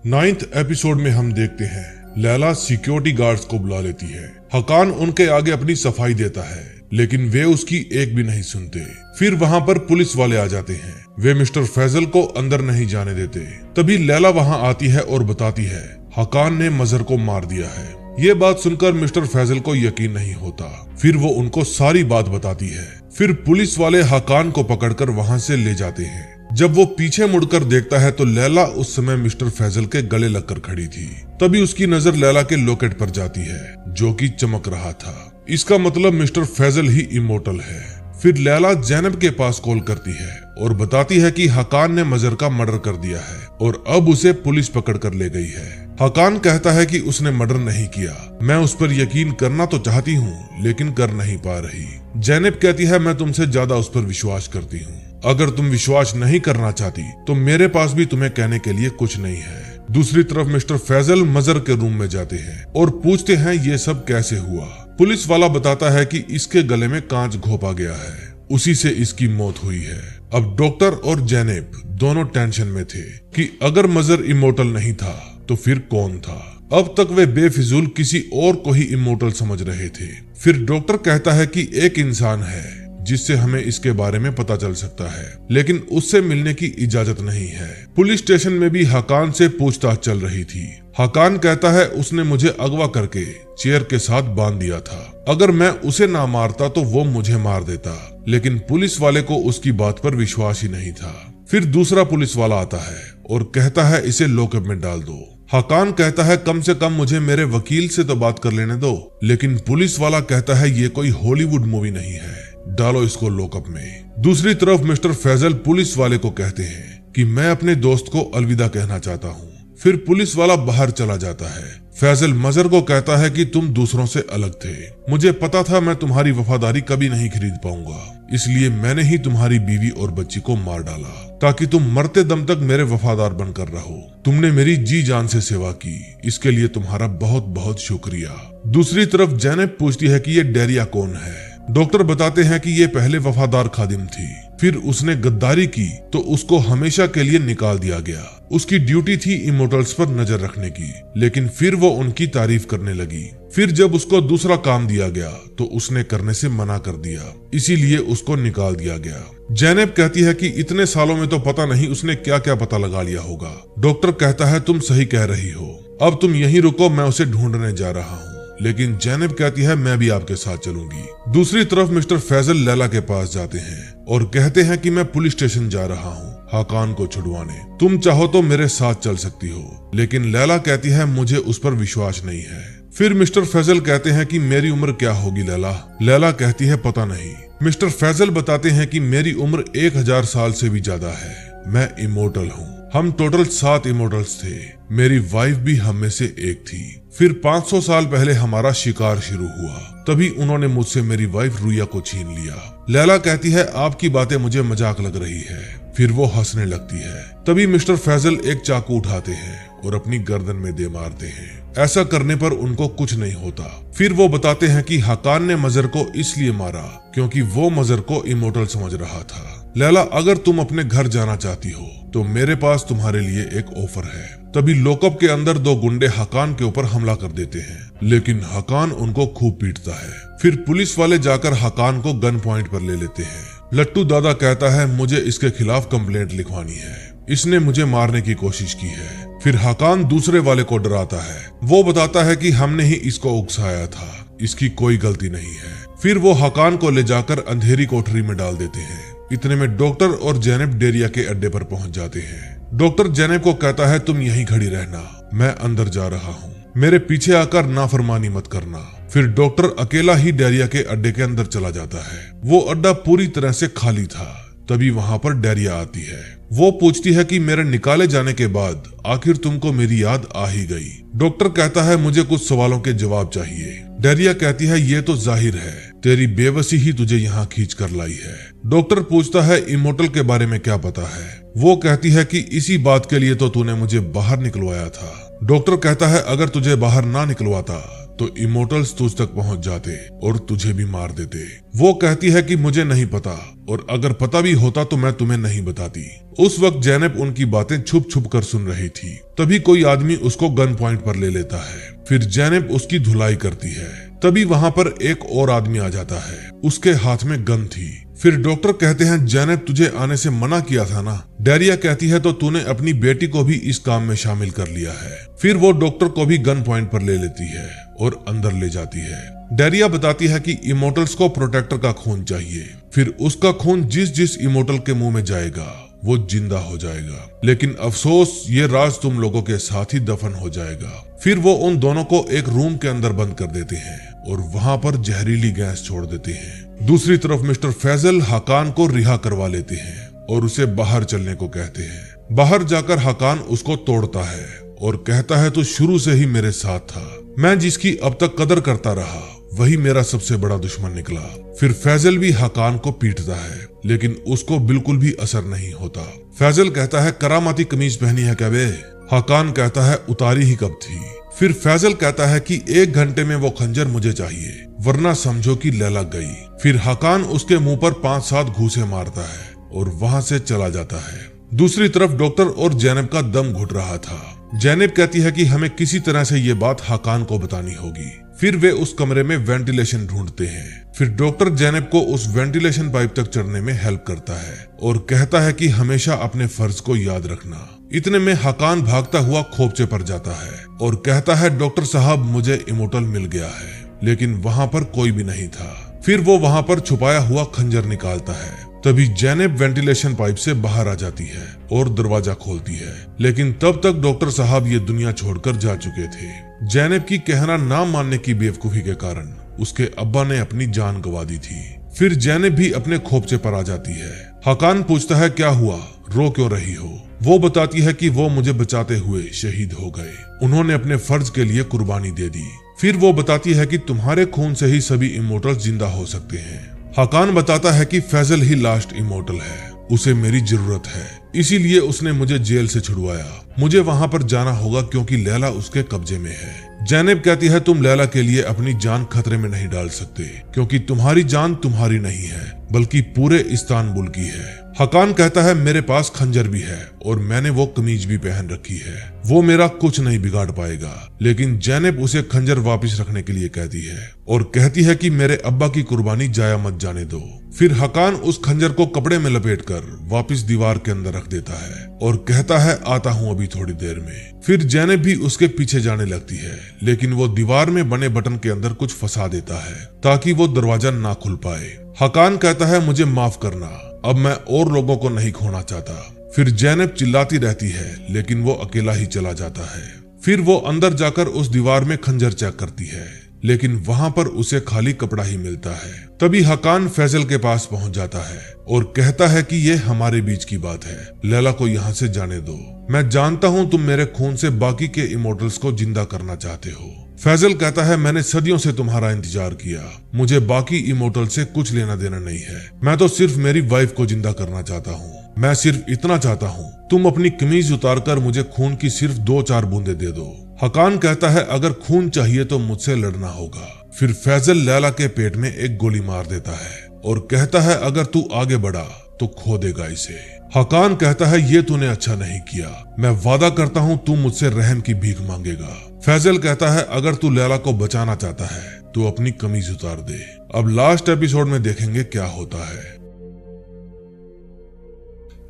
9th एपिसोड में हम देखते हैं लैला सिक्योरिटी गार्ड्स को बुला लेती है। हकान उनके आगे अपनी सफाई देता है लेकिन वे उसकी एक भी नहीं सुनते। फिर वहाँ पर पुलिस वाले आ जाते हैं। वे मिस्टर फैजल को अंदर नहीं जाने देते। तभी लैला वहाँ आती है और बताती है हकान ने मजहर को मार दिया है। ये बात सुनकर मिस्टर फैजल को यकीन नहीं होता। फिर वो उनको सारी बात बताती है। फिर पुलिस वाले हकान को पकड़कर वहाँ से ले जाते हैं। जब वो पीछे मुड़कर देखता है तो लैला उस समय मिस्टर फैजल के गले लगकर खड़ी थी। तभी उसकी नजर लैला के लॉकेट पर जाती है जो कि चमक रहा था। इसका मतलब मिस्टर फैजल ही इमोर्टल है। फिर लैला जैनब के पास कॉल करती है और बताती है कि हकान ने मजहर का मर्डर कर दिया है और अब उसे पुलिस पकड़ कर ले गई है। हकान कहता है कि उसने मर्डर नहीं किया। मैं उस पर यकीन करना तो चाहती हूँ लेकिन कर नहीं पा रही। जैनब कहती है मैं तुमसे ज्यादा उस पर विश्वास करती हूँ। अगर तुम विश्वास नहीं करना चाहती तो मेरे पास भी तुम्हें कहने के लिए कुछ नहीं है। दूसरी तरफ मिस्टर फैजल मजहर के रूम में जाते हैं और पूछते हैं ये सब कैसे हुआ। पुलिस वाला बताता है कि इसके गले में कांच घोंपा गया है, उसी से इसकी मौत हुई है। अब डॉक्टर और जैनब दोनों टेंशन में थे कि अगर मजहर इमोर्टल नहीं था तो फिर कौन था। अब तक वे बेफिजूल किसी और को ही इमोर्टल समझ रहे थे। फिर डॉक्टर कहता है कि एक इंसान है जिससे हमें इसके बारे में पता चल सकता है लेकिन उससे मिलने की इजाजत नहीं है। पुलिस स्टेशन में भी हकान से पूछताछ चल रही थी। हकान कहता है उसने मुझे अगवा करके चेयर के साथ बांध दिया था। अगर मैं उसे ना मारता तो वो मुझे मार देता, लेकिन पुलिस वाले को उसकी बात पर विश्वास ही नहीं था। फिर दूसरा पुलिस वाला आता है और कहता है इसे लॉकअप में डाल दो। हकान कहता है कम से कम मुझे मेरे वकील से तो बात कर लेने दो, लेकिन पुलिस वाला कहता है ये कोई हॉलीवुड मूवी नहीं है, डालो इसको लॉकअप में। दूसरी तरफ मिस्टर फैजल पुलिस वाले को कहते हैं कि मैं अपने दोस्त को अलविदा कहना चाहता हूँ। फिर पुलिस वाला बाहर चला जाता है। फैजल मजहर को कहता है कि तुम दूसरों से अलग थे, मुझे पता था मैं तुम्हारी वफादारी कभी नहीं खरीद पाऊंगा, इसलिए मैंने ही तुम्हारी बीवी और बच्ची को मार डाला ताकि तुम मरते दम तक मेरे वफादार बनकर रहो। तुमने मेरी जी जान से सेवा की, इसके लिए तुम्हारा बहुत बहुत शुक्रिया। दूसरी तरफ जैनब पूछती है कि ये डेरिया कौन है। डॉक्टर बताते हैं कि ये पहले वफादार खादिम थी, फिर उसने गद्दारी की तो उसको हमेशा के लिए निकाल दिया गया। उसकी ड्यूटी थी इमोर्टल्स पर नजर रखने की, लेकिन फिर वो उनकी तारीफ करने लगी। फिर जब उसको दूसरा काम दिया गया तो उसने करने से मना कर दिया, इसीलिए उसको निकाल दिया गया। जैनब कहती है कि इतने सालों में तो पता नहीं उसने क्या क्या पता लगा लिया होगा। डॉक्टर कहता है तुम सही कह रही हो, अब तुम यहीं रुको, मैं उसे ढूंढने जा रहा हूँ। लेकिन जैनब कहती है मैं भी आपके साथ चलूंगी। दूसरी तरफ मिस्टर फैजल लैला के पास जाते हैं और कहते हैं कि मैं पुलिस स्टेशन जा रहा हूँ हकान को छुड़वाने, तुम चाहो तो मेरे साथ चल सकती हो। लेकिन लैला कहती है मुझे उस पर विश्वास नहीं है। फिर मिस्टर फैजल कहते हैं कि मेरी उम्र क्या होगी लैला। लैला कहती है पता नहीं। मिस्टर फैजल बताते हैं कि मेरी उम्र 1000 साल से भी ज्यादा है, मैं इमोर्टल हूँ। हम टोटल 7 इमोर्टल्स थे, मेरी वाइफ भी हम में से एक थी। फिर 500 साल पहले हमारा शिकार शुरू हुआ, तभी उन्होंने मुझसे मेरी वाइफ रुया को छीन लिया। लैला कहती है आपकी बातें मुझे मजाक लग रही है। फिर वो हंसने लगती है। तभी मिस्टर फैजल एक चाकू उठाते हैं और अपनी गर्दन में दे मारते हैं। ऐसा करने पर उनको कुछ नहीं होता। फिर वो बताते हैं कि हकान ने मजहर को इसलिए मारा क्योंकि वो मजहर को इमोर्टल समझ रहा था। लैला अगर तुम अपने घर जाना चाहती हो तो मेरे पास तुम्हारे लिए एक ऑफर है। तभी लॉकअप के अंदर 2 गुंडे हकान के ऊपर हमला कर देते हैं, लेकिन हकान उनको खूब पीटता है। फिर पुलिस वाले जाकर हकान को गन पॉइंट पर ले लेते हैं। लट्टू दादा कहता है मुझे इसके खिलाफ कंप्लेंट लिखवानी है, इसने मुझे मारने की कोशिश की है। फिर हकान दूसरे वाले को डराता है। वो बताता है कि हमने ही इसको उकसाया था, इसकी कोई गलती नहीं है। फिर वो हकान को ले जाकर अंधेरी कोठरी में डाल देते हैं। इतने में डॉक्टर और जैनब डेरिया के अड्डे पर पहुंच जाते हैं। डॉक्टर जैनब को कहता है तुम यहीं खड़ी रहना, मैं अंदर जा रहा हूँ, मेरे पीछे आकर नाफरमानी मत करना। फिर डॉक्टर अकेला ही डेरिया के अड्डे के अंदर चला जाता है। वो अड्डा पूरी तरह से खाली था, तभी वहां पर डेरिया आती है। वो पूछती है कि मेरे निकाले जाने के बाद आखिर तुमको मेरी याद आ ही गई। डॉक्टर कहता है मुझे कुछ सवालों के जवाब चाहिए। डेरिया कहती है ये तो जाहिर है तेरी बेबसी ही तुझे यहाँ खींच कर लाई है। डॉक्टर पूछता है इमोर्टल के बारे में क्या पता है। वो कहती है कि इसी बात के लिए तो तूने मुझे बाहर निकलवाया था। डॉक्टर कहता है अगर तुझे बाहर ना निकलवाता तो इमोर्टल्स तुझ तक पहुंच जाते और तुझे भी मार देते। वो कहती है कि मुझे नहीं पता और अगर पता भी होता तो मैं तुम्हें नहीं बताती। उस वक्त जैनब उनकी बातें छुप छुप कर सुन रही थी। तभी कोई आदमी उसको गन पॉइंट पर ले लेता है। फिर जैनब उसकी धुलाई करती है। तभी वहां पर एक और आदमी आ जाता है। उसके हाथ में गन थी। फिर डॉक्टर कहते हैं जैनब तुझे आने से मना किया था ना। डेरिया कहती है तो तूने अपनी बेटी को भी इस काम में शामिल कर लिया है। फिर वो डॉक्टर को भी गन पॉइंट पर ले लेती है और अंदर ले जाती है। डेरिया बताती है कि इमोर्टल्स को प्रोटेक्टर का खून चाहिए। फिर उसका खून जिस जिस इमोर्टल के मुंह में जाएगा वो जिंदा हो जाएगा। लेकिन अफसोस ये राज तुम लोगों के साथ ही दफन हो जाएगा। फिर वो उन दोनों को एक रूम के अंदर बंद कर देते हैं और वहां पर जहरीली गैस छोड़ देते हैं। दूसरी तरफ मिस्टर फैजल हकान को रिहा करवा लेते हैं और उसे बाहर चलने को कहते हैं। बाहर जाकर हकान उसको तोड़ता है और कहता है तू शुरू से ही मेरे साथ था। मैं जिसकी अब तक कदर करता रहा वही मेरा सबसे बड़ा दुश्मन निकला। फिर फैजल भी हकान को पीटता है लेकिन उसको बिल्कुल भी असर नहीं होता। फैजल कहता है करामाती कमीज पहनी है क्या बे? हकान कहता है उतारी ही कब थी। फिर फैजल कहता है कि 1 घंटे में वो खंजर मुझे चाहिए वरना समझो कि लैला गई। फिर हकान उसके मुंह पर 5-7 घूंसे मारता है और वहां से चला जाता है। दूसरी तरफ डॉक्टर और जैनब का दम घुट रहा था। जैनब कहती है कि हमें किसी तरह से ये बात हकान को बतानी होगी। फिर वे उस कमरे में वेंटिलेशन ढूंढते हैं। फिर डॉक्टर जैनब को उस वेंटिलेशन पाइप तक चढ़ने में हेल्प करता है और कहता है कि हमेशा अपने फर्ज को याद रखना। इतने में हकान भागता हुआ खोपचे पर जाता है और कहता है डॉक्टर साहब मुझे इमोर्टल मिल गया है। लेकिन वहां पर कोई भी नहीं था। फिर वो वहां पर छुपाया हुआ खंजर निकालता है। तभी जैनब वेंटिलेशन पाइप से बाहर आ जाती है और दरवाजा खोलती है। लेकिन तब तक डॉक्टर साहब ये दुनिया छोड़कर जा चुके थे। जैनब की कहना ना मानने की बेवकूफी के कारण उसके अब्बा ने अपनी जान गंवा दी थी। फिर जैनब भी अपने खोपचे पर आ जाती है। हकान पूछता है क्या हुआ, रो क्यों रही हो? वो बताती है कि वो मुझे बचाते हुए शहीद हो गए। उन्होंने अपने फर्ज के लिए कुर्बानी दे दी। फिर वो बताती है कि तुम्हारे खून से ही सभी इमोर्टल जिंदा हो सकते हैं। हकान बताता है कि फैजल ही लास्ट इमोर्टल है, उसे मेरी जरूरत है, इसीलिए उसने मुझे जेल से छुड़वाया। मुझे वहां पर जाना होगा क्योंकि लैला उसके कब्जे में है। जैनब कहती है तुम लैला के लिए अपनी जान खतरे में नहीं डाल सकते क्योंकि तुम्हारी जान तुम्हारी नहीं है बल्कि पूरे इस्तांबुल की है। हकान कहता है मेरे पास खंजर भी है और मैंने वो कमीज भी पहन रखी है, वो मेरा कुछ नहीं बिगाड़ पाएगा। लेकिन जैनब उसे खंजर वापस रखने के लिए कहती है और कहती है कि मेरे अब्बा की कुर्बानी जाया मत जाने दो। फिर हकान उस खंजर को कपड़े में लपेटकर वापस दीवार के अंदर रख देता है और कहता है आता हूँ अभी थोड़ी देर में। फिर जैनब भी उसके पीछे जाने लगती है लेकिन वो दीवार में बने बटन के अंदर कुछ फंसा देता है ताकि वो दरवाजा ना खुल पाए। हकान कहता है मुझे माफ करना, अब मैं और लोगों को नहीं खोना चाहता। फिर जैनब चिल्लाती रहती है लेकिन वो अकेला ही चला जाता है। फिर वो अंदर जाकर उस दीवार में खंजर चेक करती है लेकिन वहां पर उसे खाली कपड़ा ही मिलता है। तभी हकान फैजल के पास पहुंच जाता है और कहता है कि ये हमारे बीच की बात है, लैला को यहाँ से जाने दो। मैं जानता हूँ तुम मेरे खून से बाकी के इमोर्टल्स को जिंदा करना चाहते हो। फैजल कहता है मैंने सदियों से तुम्हारा इंतजार किया, मुझे बाकी इमोर्टल से कुछ लेना देना नहीं है, मैं तो सिर्फ मेरी वाइफ को जिंदा करना चाहता हूँ। मैं सिर्फ इतना चाहता हूँ तुम अपनी कमीज उतारकर मुझे खून की सिर्फ 2-4 बूंदे दे दो। हकान कहता है अगर खून चाहिए तो मुझसे लड़ना होगा। फिर फैजल लैला के पेट में एक गोली मार देता है और कहता है अगर तू आगे बढ़ा तो खो देगा इसे। हकान कहता है ये तूने अच्छा नहीं किया, मैं वादा करता हूँ तू मुझसे रहम की भीख मांगेगा। फैजल कहता है अगर तू लैला को बचाना चाहता है तो अपनी कमीज उतार दे। अब लास्ट एपिसोड में देखेंगे क्या होता है।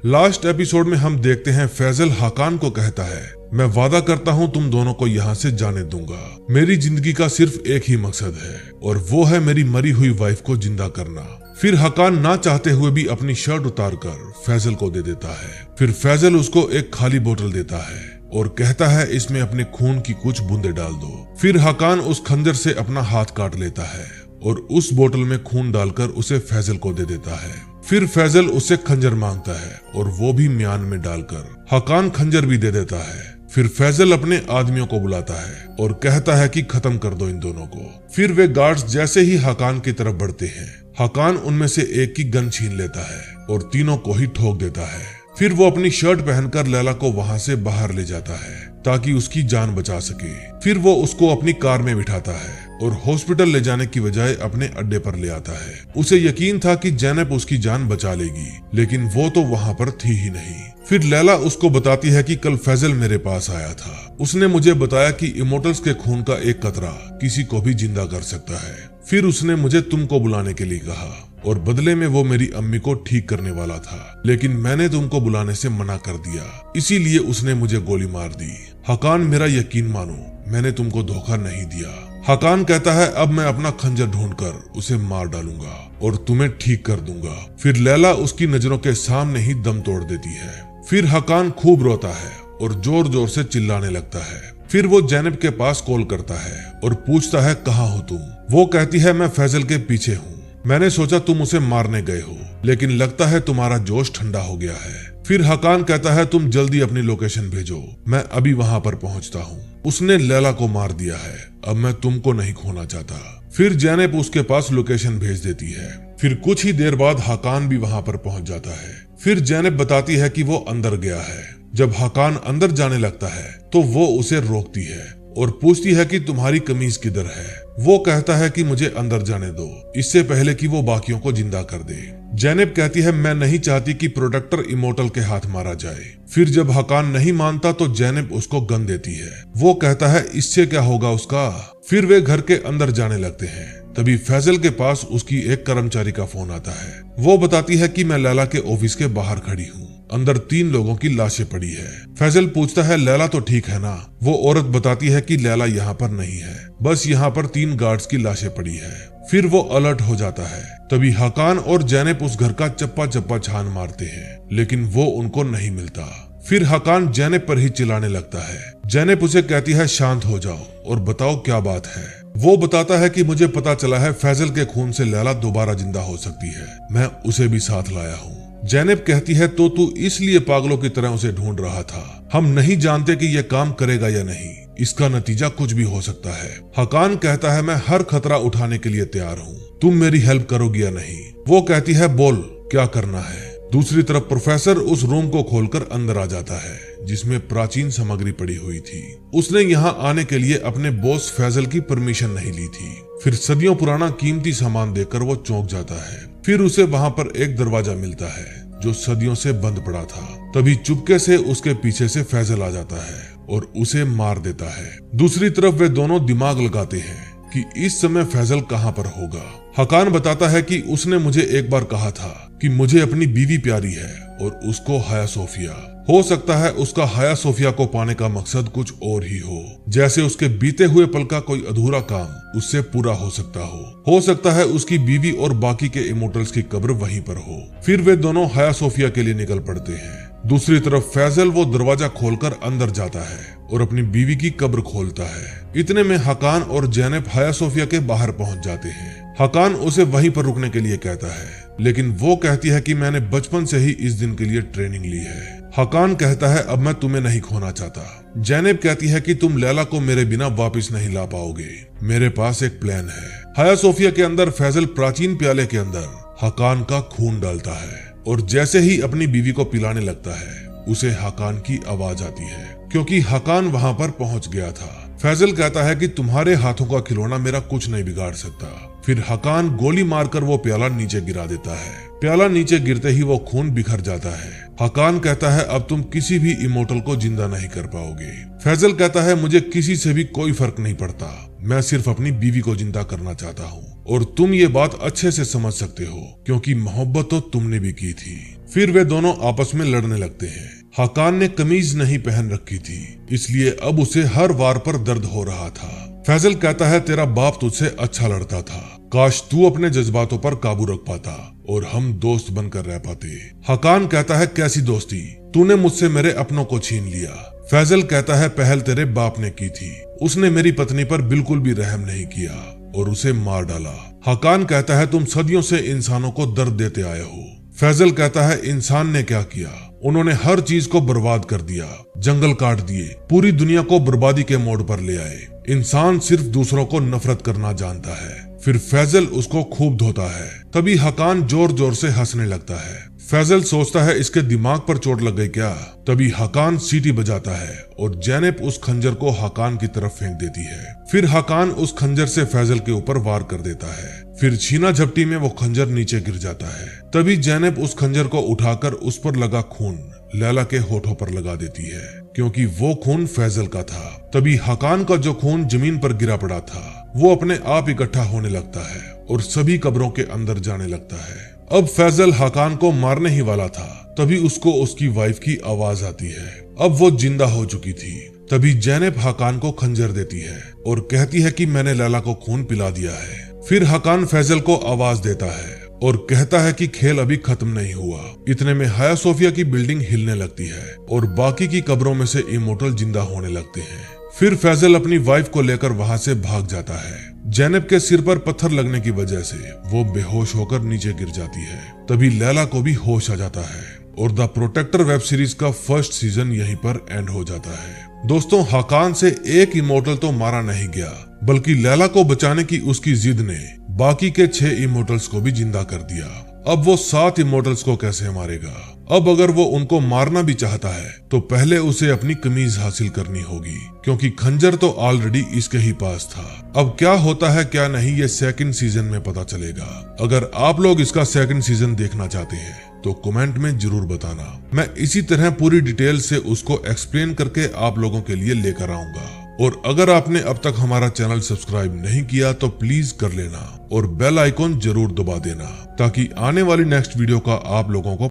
लास्ट एपिसोड में हम देखते हैं फैजल हकान को कहता है मैं वादा करता हूँ तुम दोनों को यहाँ से जाने दूंगा। मेरी जिंदगी का सिर्फ एक ही मकसद है और वो है मेरी मरी हुई वाइफ को जिंदा करना। फिर हकान ना चाहते हुए भी अपनी शर्ट उतारकर फैजल को दे देता है। फिर फैजल उसको एक खाली बोतल देता है और कहता है इसमें अपने खून की कुछ बूंदे डाल दो। फिर हकान उस खंजर से अपना हाथ काट लेता है और उस बोतल में खून डालकर उसे फैजल को दे देता है। फिर फैजल उससे खंजर मांगता है और वो भी म्यान में डालकर हकान खंजर भी दे देता है। फिर फैजल अपने आदमियों को बुलाता है और कहता है कि खत्म कर दो इन दोनों को। फिर वे गार्ड्स जैसे ही हकान की तरफ बढ़ते हैं, हकान उनमें से एक की गन छीन लेता है और तीनों को ही ठोक देता है। फिर वो अपनी शर्ट पहनकर लैला को वहां से बाहर ले जाता है ताकि उसकी जान बचा सके। फिर वो उसको अपनी कार में बिठाता है और हॉस्पिटल ले जाने की बजाय अपने अड्डे पर ले आता है। उसे यकीन था कि जैनब उसकी जान बचा लेगी, लेकिन वो तो वहां पर थी ही नहीं। फिर लैला उसको बताती है कि कल फैजल मेरे पास आया था। उसने मुझे बताया कि इमोर्टल्स के खून का एक कतरा किसी को भी जिंदा कर सकता है। फिर उसने मुझे तुमको बुलाने के लिए कहा और बदले में वो मेरी अम्मी को ठीक करने वाला था, लेकिन मैंने तुमको बुलाने से मना कर दिया, इसीलिए उसने मुझे गोली मार दी। हकान, मेरा यकीन मानो, मैंने तुमको धोखा नहीं दिया। हकान कहता है अब मैं अपना खंजर ढूंढकर उसे मार डालूंगा और तुम्हें ठीक कर दूंगा। फिर लैला उसकी नजरों के सामने ही दम तोड़ देती है। फिर हकान खूब रोता है और जोर जोर से चिल्लाने लगता है। फिर वो जैनब के पास कॉल करता है और पूछता है कहाँ हो तुम। वो कहती है मैं फैजल के पीछे हूँ, मैंने सोचा तुम उसे मारने गए हो, लेकिन लगता है तुम्हारा जोश ठंडा हो गया है। फिर हकान कहता है तुम जल्दी अपनी लोकेशन भेजो, मैं अभी वहां पर पहुंचता हूँ। उसने लैला को मार दिया है, अब मैं तुमको नहीं खोना चाहता। फिर जैनब उसके पास लोकेशन भेज देती है। फिर कुछ ही देर बाद हकान भी वहां पर पहुंच जाता है। फिर जैनब बताती है कि वो अंदर गया है। जब हकान अंदर जाने लगता है तो वो उसे रोकती है और पूछती है कि तुम्हारी कमीज किधर है। वो कहता है कि मुझे अंदर जाने दो, इससे पहले कि वो बाकियों को जिंदा कर दे। जैनब कहती है मैं नहीं चाहती कि प्रोटेक्टर इमोर्टल के हाथ मारा जाए। फिर जब हकान नहीं मानता तो जैनब उसको गन देती है। वो कहता है इससे क्या होगा उसका। फिर वे घर के अंदर जाने लगते हैं। तभी फैजल के पास उसकी एक कर्मचारी का फोन आता है। वो बताती है कि मैं लैला के ऑफिस के बाहर खड़ी हूँ, अंदर 3 लोगों की लाशें पड़ी है। फैजल पूछता है लैला तो ठीक है ना। वो औरत बताती है कि लैला यहाँ पर नहीं है, बस यहाँ पर 3 गार्ड्स की लाशें पड़ी है। फिर वो अलर्ट हो जाता है। तभी हकान और जैनब उस घर का चप्पा चप्पा छान मारते हैं, लेकिन वो उनको नहीं मिलता। फिर हकान जैनब पर ही चिल्लाने लगता है। जैनब उसे कहती है शांत हो जाओ और बताओ क्या बात है। वो बताता है कि मुझे पता चला है फैजल के खून से लैला दोबारा जिंदा हो सकती है, मैं उसे भी साथ लाया हूँ। जैनब कहती है तो तू इसलिए पागलों की तरह उसे ढूंढ रहा था, हम नहीं जानते कि यह काम करेगा या नहीं, इसका नतीजा कुछ भी हो सकता है। हकान कहता है मैं हर खतरा उठाने के लिए तैयार हूँ, तुम मेरी हेल्प करोगी या नहीं। वो कहती है बोल क्या करना है। दूसरी तरफ प्रोफेसर उस रूम को खोलकर अंदर आ जाता है जिसमें प्राचीन सामग्री पड़ी हुई थी। उसने यहाँ आने के लिए अपने बॉस फैजल की परमिशन नहीं ली थी। फिर सदियों पुराना कीमती सामान देखकर वो चौंक जाता है। फिर उसे वहाँ पर एक दरवाजा मिलता है जो सदियों से बंद पड़ा था। तभी चुपके से उसके पीछे से फैजल आ जाता है और उसे मार देता है। दूसरी तरफ वे दोनों दिमाग लगाते हैं कि इस समय फैजल कहाँ पर होगा। हकान बताता है कि उसने मुझे एक बार कहा था कि मुझे अपनी बीवी प्यारी है और उसको हाया सोफिया। हो सकता है उसका हाया सोफिया को पाने का मकसद कुछ और ही हो, जैसे उसके बीते हुए पल का कोई अधूरा काम उससे पूरा हो सकता हो सकता है उसकी बीवी और बाकी के इमोर्टल्स की कब्र वहीं पर हो। फिर वे दोनों हाया सोफिया के लिए निकल पड़ते हैं। दूसरी तरफ फैजल वो दरवाजा खोलकर अंदर जाता है और अपनी बीवी की कब्र खोलता है। इतने में हकान और जैनब हाया सोफिया के बाहर पहुंच जाते हैं। हकान उसे वहीं पर रुकने के लिए कहता है, लेकिन वो कहती है कि मैंने बचपन से ही इस दिन के लिए ट्रेनिंग ली है। हकान कहता है अब मैं तुम्हें नहीं खोना चाहता। जैनब कहती है कि तुम लैला को मेरे बिना वापस नहीं ला पाओगे, मेरे पास एक प्लान है। हाया सोफिया के अंदर फैजल प्राचीन प्याले के अंदर हकान का खून डालता है और जैसे ही अपनी बीवी को पिलाने लगता है उसे हकान की आवाज आती है, क्योंकि हकान वहां पर पहुंच गया था। फैजल कहता है कि तुम्हारे हाथों का खिलौना मेरा कुछ नहीं बिगाड़ सकता। फिर हकान गोली मारकर वो प्याला नीचे गिरा देता है। प्याला नीचे गिरते ही वो खून बिखर जाता है। हकान कहता है अब तुम किसी भी इमोर्टल को जिंदा नहीं कर पाओगे। फैजल कहता है मुझे किसी से भी कोई फर्क नहीं पड़ता, मैं सिर्फ अपनी बीवी को जिंदा करना चाहता हूँ और तुम ये बात अच्छे से समझ सकते हो क्योंकि मोहब्बत तो तुमने भी की थी। फिर वे दोनों आपस में लड़ने लगते हैं। हकान ने कमीज नहीं पहन रखी थी, इसलिए अब उसे हर वार पर दर्द हो रहा था। फैजल कहता है तेरा बाप तुझसे अच्छा लड़ता था, काश तू अपने जज्बातों पर काबू रख पाता और हम दोस्त बनकर रह पाते। हकान कहता है कैसी दोस्ती, तूने मुझसे मेरे अपनों को छीन लिया। फैजल कहता है पहल तेरे बाप ने की थी, उसने मेरी पत्नी पर बिल्कुल भी रहम नहीं किया और उसे मार डाला। हकान कहता है तुम सदियों से इंसानों को दर्द देते आए हो, फैजल कहता है इंसान ने क्या किया, उन्होंने हर चीज को बर्बाद कर दिया, जंगल काट दिए, पूरी दुनिया को बर्बादी के मोड़ पर ले आए। इंसान सिर्फ दूसरों को नफरत करना जानता है। फिर फैजल उसको खूब धोता है। तभी हकान जोर जोर से हंसने लगता है। फैजल सोचता है इसके दिमाग पर चोट लग गई क्या। तभी हकान सीटी बजाता है और जैनब उस खंजर को हकान की तरफ फेंक देती है। फिर हकान उस खंजर से फैजल के ऊपर वार कर देता है। फिर छीना झपटी में वो खंजर नीचे गिर जाता है। तभी जैनब उस खंजर को उठाकर उस पर लगा खून लैला के होठों पर लगा देती है, क्योंकि वो खून फैजल का था। तभी हकान का जो खून जमीन पर गिरा पड़ा था वो अपने आप इकट्ठा होने लगता है और सभी कब्रों के अंदर जाने लगता है। अब फैजल हकान को मारने ही वाला था, तभी उसको उसकी वाइफ की आवाज आती है। अब वो जिंदा हो चुकी थी। तभी जैनब हकान को खंजर देती है और कहती है कि मैंने लैला को खून पिला दिया है। फिर हकान फैजल को आवाज देता है और कहता है कि खेल अभी खत्म नहीं हुआ। इतने में हाया सोफिया की बिल्डिंग हिलने लगती है और बाकी की कब्रों में से इमोर्टल जिंदा होने लगते हैं। फिर फैजल अपनी वाइफ को लेकर वहां से भाग जाता है। जैनब के सिर पर पत्थर लगने की वजह से वो बेहोश होकर नीचे गिर जाती है। तभी लैला को भी होश आ जाता है और द प्रोटेक्टर वेब सीरीज का फर्स्ट सीजन यहीं पर एंड हो जाता है। दोस्तों, हकान से एक इमोर्टल तो मारा नहीं गया, बल्कि लैला को बचाने की उसकी जिद ने बाकी के 6 इमोर्टल्स को भी जिंदा कर दिया। अब वो 7 इमोर्टल्स को कैसे मारेगा। अब अगर वो उनको मारना भी चाहता है तो पहले उसे अपनी कमीज हासिल करनी होगी, क्योंकि खंजर तो ऑलरेडी इसके ही पास था। अब क्या होता है क्या नहीं ये सेकंड सीजन में पता चलेगा। अगर आप लोग इसका सेकंड सीजन देखना चाहते हैं तो कमेंट में जरूर बताना। मैं इसी तरह पूरी डिटेल से उसको एक्सप्लेन करके आप लोगों के लिए लेकर आऊंगा। और अगर आपने अब तक हमारा चैनल सब्सक्राइब नहीं किया तो प्लीज कर लेना और बेल आइकॉन जरूर दबा देना, ताकि आने वाली नेक्स्ट वीडियो का आप लोगों को